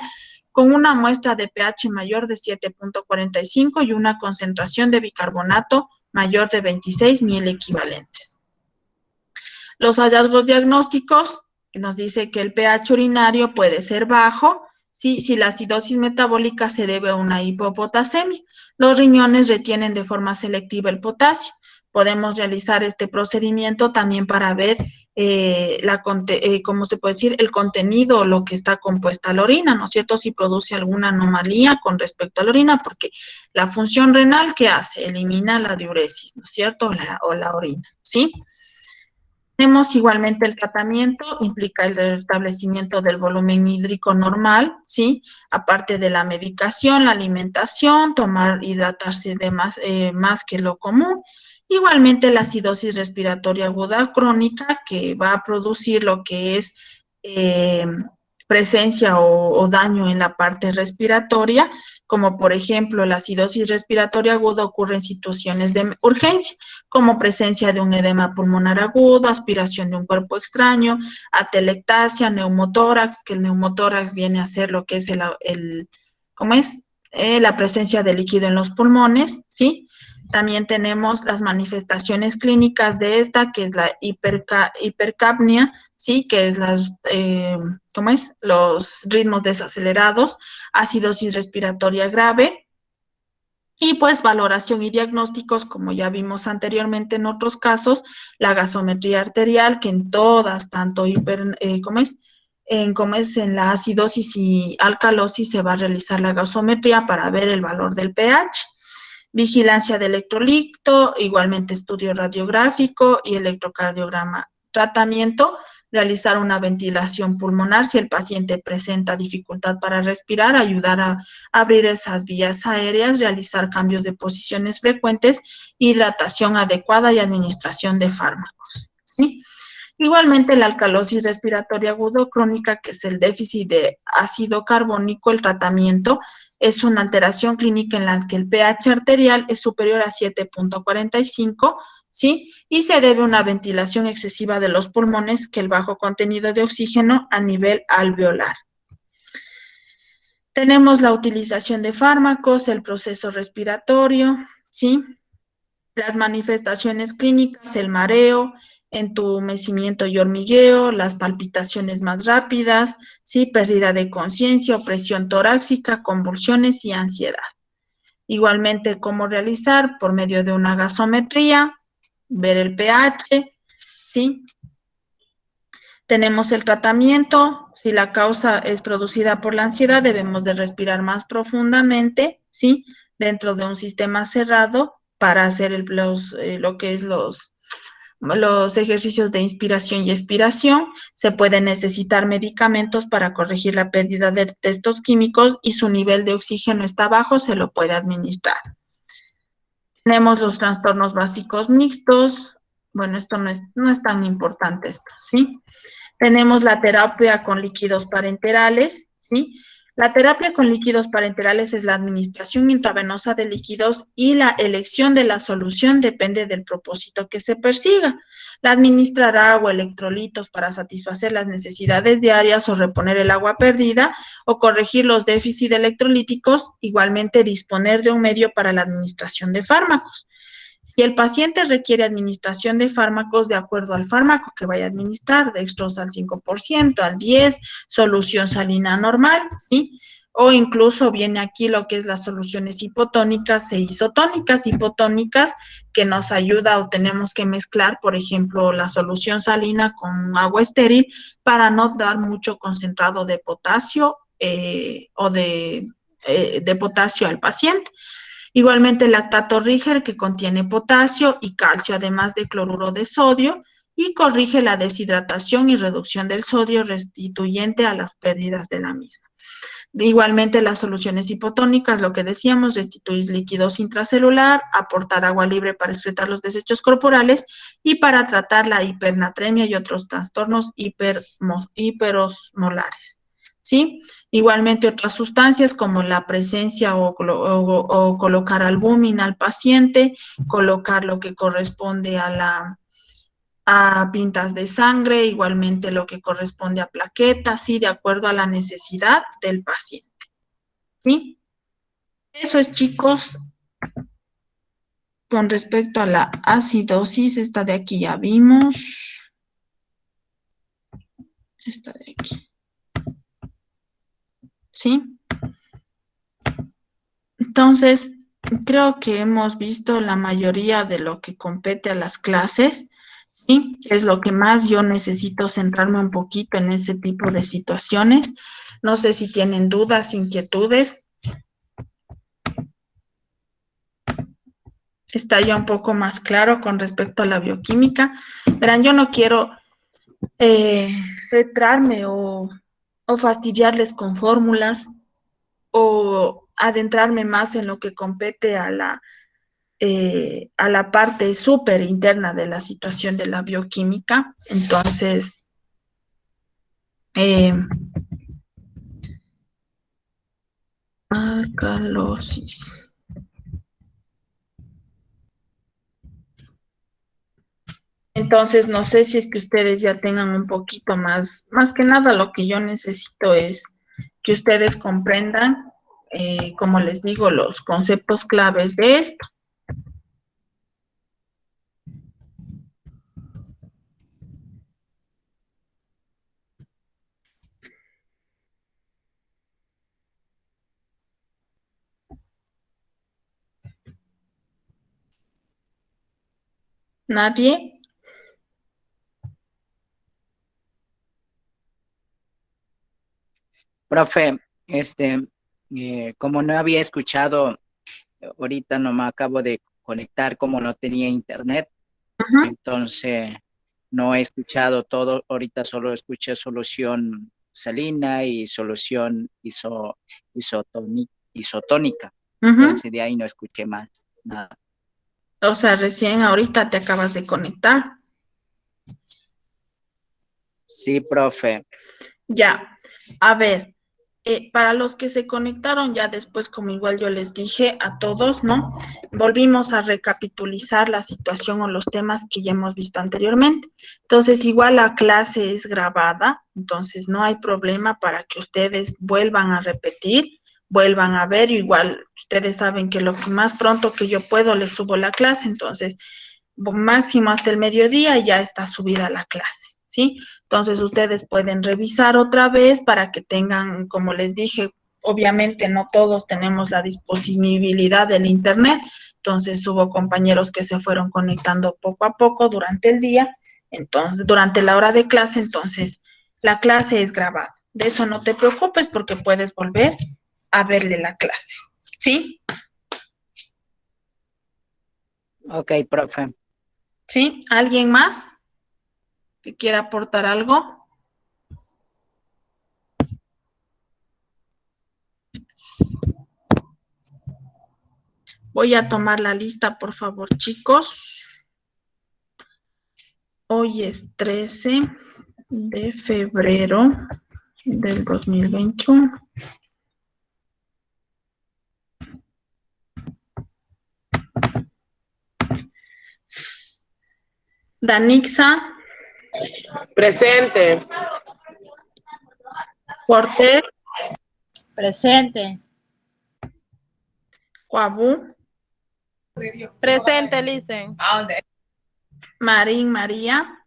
con una muestra de pH mayor de 7.45 y una concentración de bicarbonato mayor de 26 mil equivalentes. Los hallazgos diagnósticos nos dice que el pH urinario puede ser bajo, ¿sí? Si la acidosis metabólica se debe a una hipopotasemia. Los riñones retienen de forma selectiva el potasio. Podemos realizar este procedimiento también para ver ¿cómo se puede decir? El contenido, lo que está compuesta la orina, ¿no es cierto? Si produce alguna anomalía con respecto a la orina, porque la función renal, ¿qué hace? Elimina la diuresis, ¿no es cierto? O la orina, ¿sí? Tenemos igualmente el tratamiento, implica el restablecimiento del volumen hídrico normal, ¿sí? Aparte de la medicación, la alimentación, tomar, hidratarse de más que lo común. Igualmente la acidosis respiratoria aguda crónica, que va a producir lo que es presencia o daño en la parte respiratoria, como por ejemplo la acidosis respiratoria aguda ocurre en situaciones de urgencia, como presencia de un edema pulmonar agudo, aspiración de un cuerpo extraño, atelectasia, neumotórax, que el neumotórax viene a ser lo que es ¿cómo es? La presencia de líquido en los pulmones, ¿sí? También tenemos las manifestaciones clínicas de esta, que es la hipercapnia, ¿sí? Que es ¿cómo es? Los ritmos desacelerados, acidosis respiratoria grave, y pues valoración y diagnósticos, como ya vimos anteriormente en otros casos, la gasometría arterial, que en todas, tanto ¿cómo es? En la acidosis y alcalosis se va a realizar la gasometría para ver el valor del pH. Vigilancia de electrolito, igualmente estudio radiográfico y electrocardiograma. Tratamiento, realizar una ventilación pulmonar si el paciente presenta dificultad para respirar, ayudar a abrir esas vías aéreas, realizar cambios de posiciones frecuentes, hidratación adecuada y administración de fármacos, ¿sí? Igualmente, la alcalosis respiratoria agudo crónica, que es el déficit de ácido carbónico, el tratamiento es una alteración clínica en la que el pH arterial es superior a 7.45, ¿sí? Y se debe a una ventilación excesiva de los pulmones, que el bajo contenido de oxígeno a nivel alveolar. Tenemos la utilización de fármacos, el proceso respiratorio, ¿sí? Las manifestaciones clínicas, el mareo, entumecimiento y hormigueo, las palpitaciones más rápidas, ¿sí? Pérdida de conciencia, opresión torácica, convulsiones y ansiedad. Igualmente, cómo realizar por medio de una gasometría, ver el pH, ¿sí? Tenemos el tratamiento. Si la causa es producida por la ansiedad, debemos de respirar más profundamente, ¿sí? Dentro de un sistema cerrado para hacer lo que es los ejercicios de inspiración y expiración. Se pueden necesitar medicamentos para corregir la pérdida de estos químicos y su nivel de oxígeno está bajo, se lo puede administrar. Tenemos los trastornos básicos mixtos. Bueno, esto no es tan importante esto, ¿sí? Tenemos la terapia con líquidos parenterales, ¿sí? La terapia con líquidos parenterales es la administración intravenosa de líquidos y la elección de la solución depende del propósito que se persiga. La administrará agua, electrolitos para satisfacer las necesidades diarias o reponer el agua perdida o corregir los déficits electrolíticos, igualmente disponer de un medio para la administración de fármacos. Si el paciente requiere administración de fármacos de acuerdo al fármaco que vaya a administrar, dextrosa al 5%, al 10%, solución salina normal, ¿sí? O incluso viene aquí lo que es las soluciones hipotónicas e isotónicas. Hipotónicas que nos ayuda o tenemos que mezclar, por ejemplo, la solución salina con agua estéril para no dar mucho concentrado de potasio o de potasio al paciente. Igualmente el lactato Riger que contiene potasio y calcio, además de cloruro de sodio, y corrige la deshidratación y reducción del sodio restituyente a las pérdidas de la misma. Igualmente las soluciones hipotónicas, lo que decíamos, restituir líquidos intracelular, aportar agua libre para excretar los desechos corporales y para tratar la hipernatremia y otros trastornos hiperosmolares. ¿Sí? Igualmente otras sustancias como la presencia o colocar albúmina al paciente, colocar lo que corresponde a pintas de sangre, igualmente lo que corresponde a plaquetas, ¿sí? De acuerdo a la necesidad del paciente, ¿sí? Eso es, chicos, con respecto a la acidosis, esta de aquí ya vimos, esta de aquí, ¿sí? Entonces, creo que hemos visto la mayoría de lo que compete a las clases, ¿sí? Es lo que más yo necesito centrarme un poquito en ese tipo de situaciones. No sé si tienen dudas, inquietudes. Está ya un poco más claro con respecto a la bioquímica. Verán, yo no quiero centrarme o fastidiarles con fórmulas o adentrarme más en lo que compete a la parte súper interna de la situación de la bioquímica. Entonces, alcalosis. Entonces, no sé si es que ustedes ya tengan un poquito más que nada lo que yo necesito es que ustedes comprendan, como les digo, los conceptos claves de esto. ¿Nadie? Profe, como no había escuchado, ahorita no me acabo de conectar como no tenía internet, Uh-huh. entonces no he escuchado todo, ahorita solo escuché solución salina y solución isotónica, Uh-huh. entonces de ahí no escuché más nada. O sea, recién ahorita te acabas de conectar. Sí, profe. Ya, a ver, para los que se conectaron ya después, como igual yo les dije a todos, ¿no? Volvimos a recapitulizar la situación o los temas que ya hemos visto anteriormente. Entonces, igual la clase es grabada, entonces no hay problema para que ustedes vuelvan a repetir, vuelvan a ver, igual ustedes saben que lo que más pronto que yo puedo les subo la clase, entonces máximo hasta el mediodía ya está subida la clase, ¿sí? Entonces ustedes pueden revisar otra vez para que tengan, como les dije, obviamente no todos tenemos la disponibilidad del internet, entonces hubo compañeros que se fueron conectando poco a poco durante el día, entonces durante la hora de clase, entonces la clase es grabada. De eso no te preocupes porque puedes volver a verle la clase, ¿sí? Ok, profe. ¿Sí? ¿Alguien más que quiera aportar algo? Voy a tomar la lista, por favor, chicos. Hoy es 13 de febrero del 2021. Danixa, Presente. Cortés, Presente. Coabú, Presente, Licen. Marín María,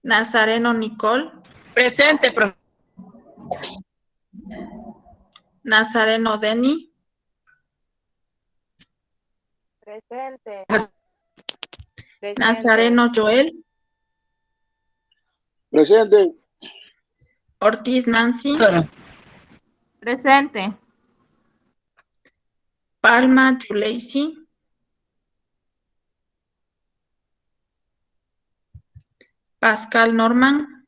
Nazareno Nicole, Presente, profe. Nazareno Deni, Presente. Nazareno Joel, Presente. Ortiz Nancy, Presente. Palma Yuleisi, Pascal Norman,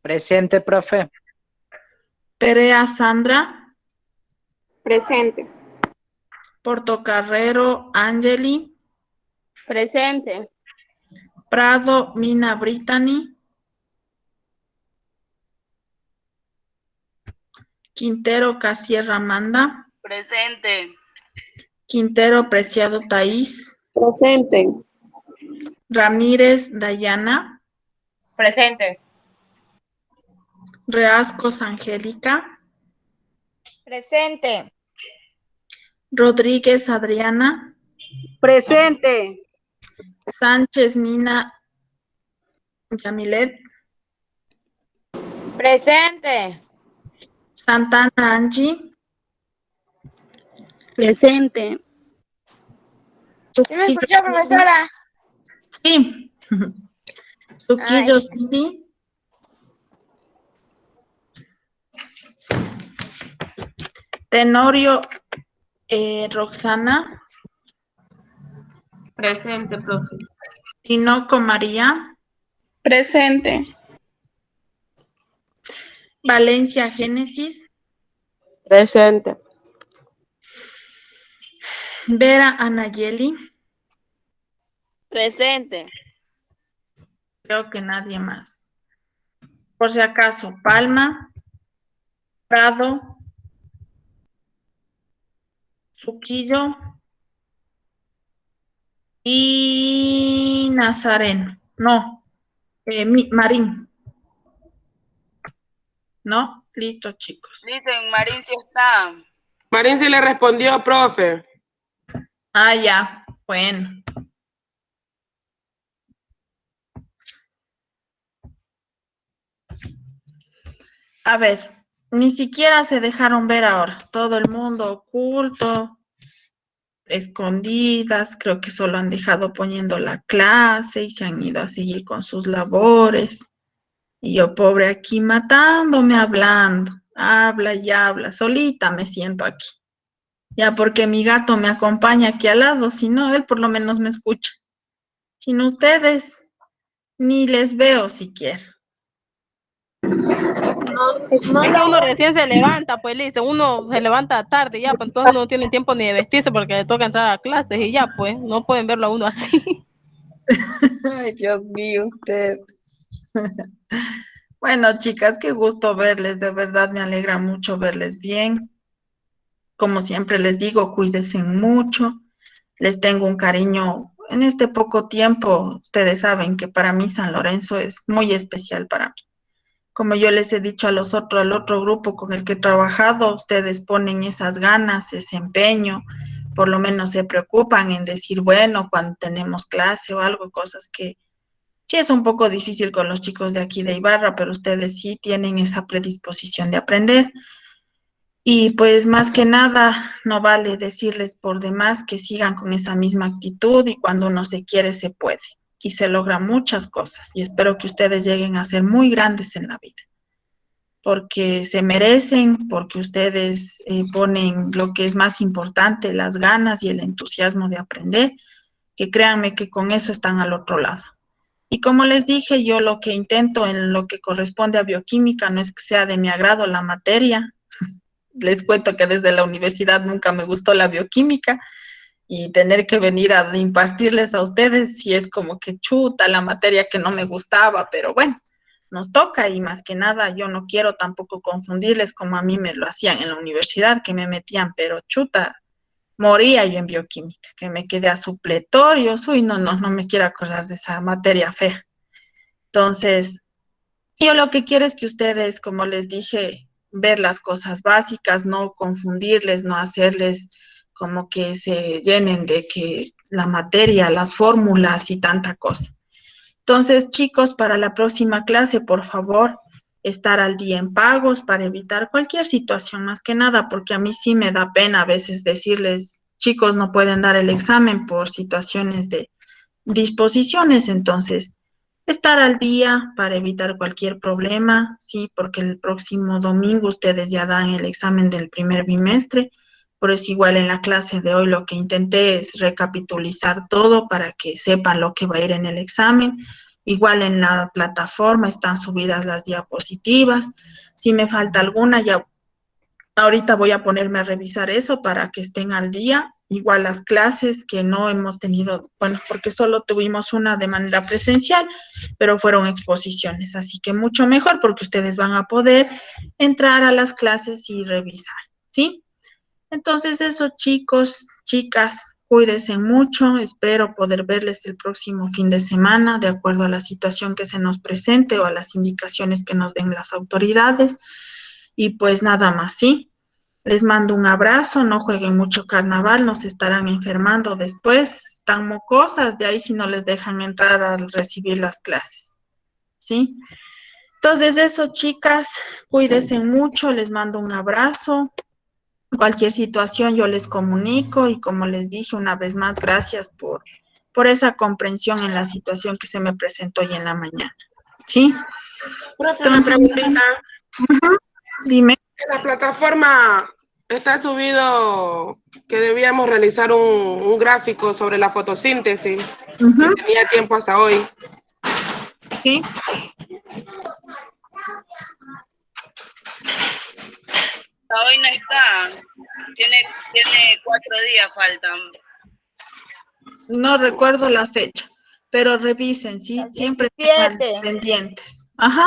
Presente, profe. Perea Sandra, Presente. Portocarrero Angeli, Presente. Prado Mina Brittany, Quintero Casierra Amanda, Presente. Quintero Preciado Thaís, Presente. Ramírez Dayana, Presente. Reascos Angélica, Presente. Rodríguez Adriana, Presente. Sánchez Mina Yamilet, Presente. Santana Angie, Presente. ¿Sí me escuchó, profesora? Sí. Suquillo Ay. Cindy, Tenorio Roxana, Presente, profe. Tinoco María, Presente. Valencia Génesis, Presente. Vera Anayeli, Presente. creo que nadie más. Por si acaso, Palma, Prado, Suquillo y Nazareno. No, Marín. ¿No? Listo, chicos. Dicen, Marín sí está. Marín sí le respondió, profe. Ah, ya. Bueno. A ver, ni siquiera se dejaron ver ahora. Todo el mundo oculto, escondidas. Creo que solo han dejado poniendo la clase y se han ido a seguir con sus labores. Y yo, pobre, aquí matándome, hablando. Habla y habla. Solita me siento aquí. Ya porque mi gato me acompaña aquí al lado, si no, él por lo menos me escucha. Sin ustedes, ni les veo siquiera. Es que uno recién se levanta, pues dice, uno se levanta tarde ya, pues entonces no tiene tiempo ni de vestirse porque le toca entrar a clases y ya, pues no pueden verlo a uno así. Ay, Dios mío, usted. Bueno, chicas, qué gusto verles, de verdad me alegra mucho verles bien. Como siempre les digo, cuídense mucho. Les tengo un cariño en este poco tiempo. Ustedes saben que para mí San Lorenzo es muy especial para mí. Como yo les he dicho al otro grupo con el que he trabajado, ustedes ponen esas ganas, ese empeño, por lo menos se preocupan en decir, bueno, cuando tenemos clase o algo, cosas que sí es un poco difícil con los chicos de aquí de Ibarra, pero ustedes sí tienen esa predisposición de aprender. Y pues más que nada, no vale decirles por demás que sigan con esa misma actitud y cuando uno se quiere, se puede. Y se logran muchas cosas. Y espero que ustedes lleguen a ser muy grandes en la vida. porque se merecen, porque ustedes ponen lo que es más importante, las ganas y el entusiasmo de aprender, que créanme que con eso están al otro lado. Y como les dije, yo lo que intento en lo que corresponde a bioquímica no es que sea de mi agrado la materia. Les cuento que desde la universidad nunca me gustó la bioquímica y tener que venir a impartirles a ustedes, sí es como que chuta la materia que no me gustaba, pero bueno, nos toca y más que nada yo no quiero tampoco confundirles como a mí me lo hacían en la universidad, que me metían, pero chuta, moría yo en bioquímica, que me quedé a supletorios, uy, no me quiero acordar de esa materia fea. Entonces, yo lo que quiero es que ustedes, como les dije, ver las cosas básicas, no confundirles, no hacerles como que se llenen de que la materia, las fórmulas y tanta cosa. Entonces, chicos, para la próxima clase, por favor, estar al día en pagos para evitar cualquier situación, más que nada, porque a mí sí me da pena a veces decirles, chicos, no pueden dar el examen por situaciones de disposiciones, entonces, estar al día para evitar cualquier problema, sí, porque el próximo domingo ustedes ya dan el examen del primer bimestre, por eso igual en la clase de hoy lo que intenté es recapitulizar todo para que sepan lo que va a ir en el examen. Igual en la plataforma están subidas las diapositivas. Si me falta alguna, ya ahorita voy a ponerme a revisar eso para que estén al día. Igual las clases que no hemos tenido, bueno, porque solo tuvimos una de manera presencial, pero fueron exposiciones, así que mucho mejor porque ustedes van a poder entrar a las clases y revisar, ¿sí? Entonces eso, chicos, chicas, cuídense mucho, espero poder verles el próximo fin de semana, de acuerdo a la situación que se nos presente o a las indicaciones que nos den las autoridades. Y pues nada más, ¿sí? Les mando un abrazo, no jueguen mucho carnaval, nos estarán enfermando después, están mocosas, de ahí si no les dejan entrar a recibir las clases, ¿sí? Entonces eso, chicas, cuídense mucho, les mando un abrazo. Cualquier situación yo les comunico y como les dije una vez más, gracias por esa comprensión en la situación que se me presentó hoy en la mañana, ¿sí? Profe, una Entonces, preguntita. dime. En la plataforma está subido que debíamos realizar un gráfico sobre la fotosíntesis. Y tenía tiempo hasta hoy. Sí. Hoy no está. Tiene 4 días faltan. No recuerdo la fecha, pero revisen, ¿sí? Siempre están pendientes. Ajá,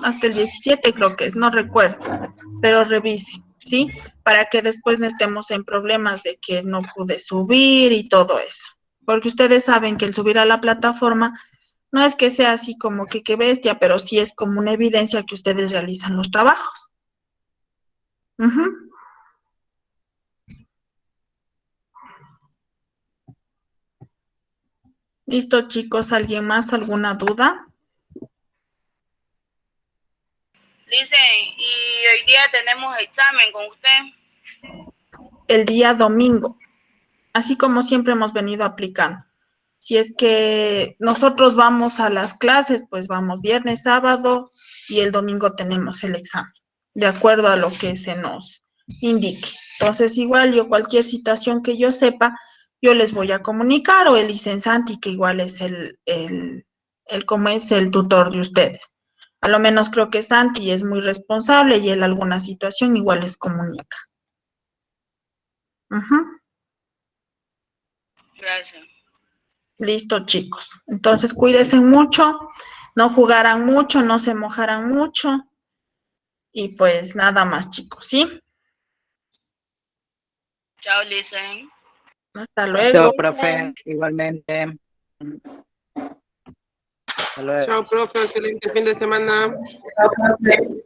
hasta el 17 creo que es, no recuerdo, pero revisen, ¿sí? Para que después no estemos en problemas de que no pude subir y todo eso. Porque ustedes saben que el subir a la plataforma no es que sea así como que qué bestia, pero sí es como una evidencia que ustedes realizan los trabajos. Listo, chicos, ¿alguien más? ¿Alguna duda? Dicen, y hoy día tenemos examen con usted. El día domingo, así como siempre hemos venido aplicando. Si es que nosotros vamos a las clases, pues vamos viernes, sábado y el domingo tenemos el examen, de acuerdo a lo que se nos indique. Entonces, igual yo cualquier situación que yo sepa, yo les voy a comunicar, o el licenciante, que igual es como es el tutor de ustedes. A lo menos creo que Santi es muy responsable y él alguna situación igual les comunica. Gracias. Listo, chicos. Entonces, cuídense mucho, no jugaran mucho, no se mojaran mucho. Y pues nada más, chicos, ¿sí? Chao, Lisen. Hasta luego. Chao, profe, igualmente. Hasta luego. Chao, profe, excelente fin de semana. Chao, profe.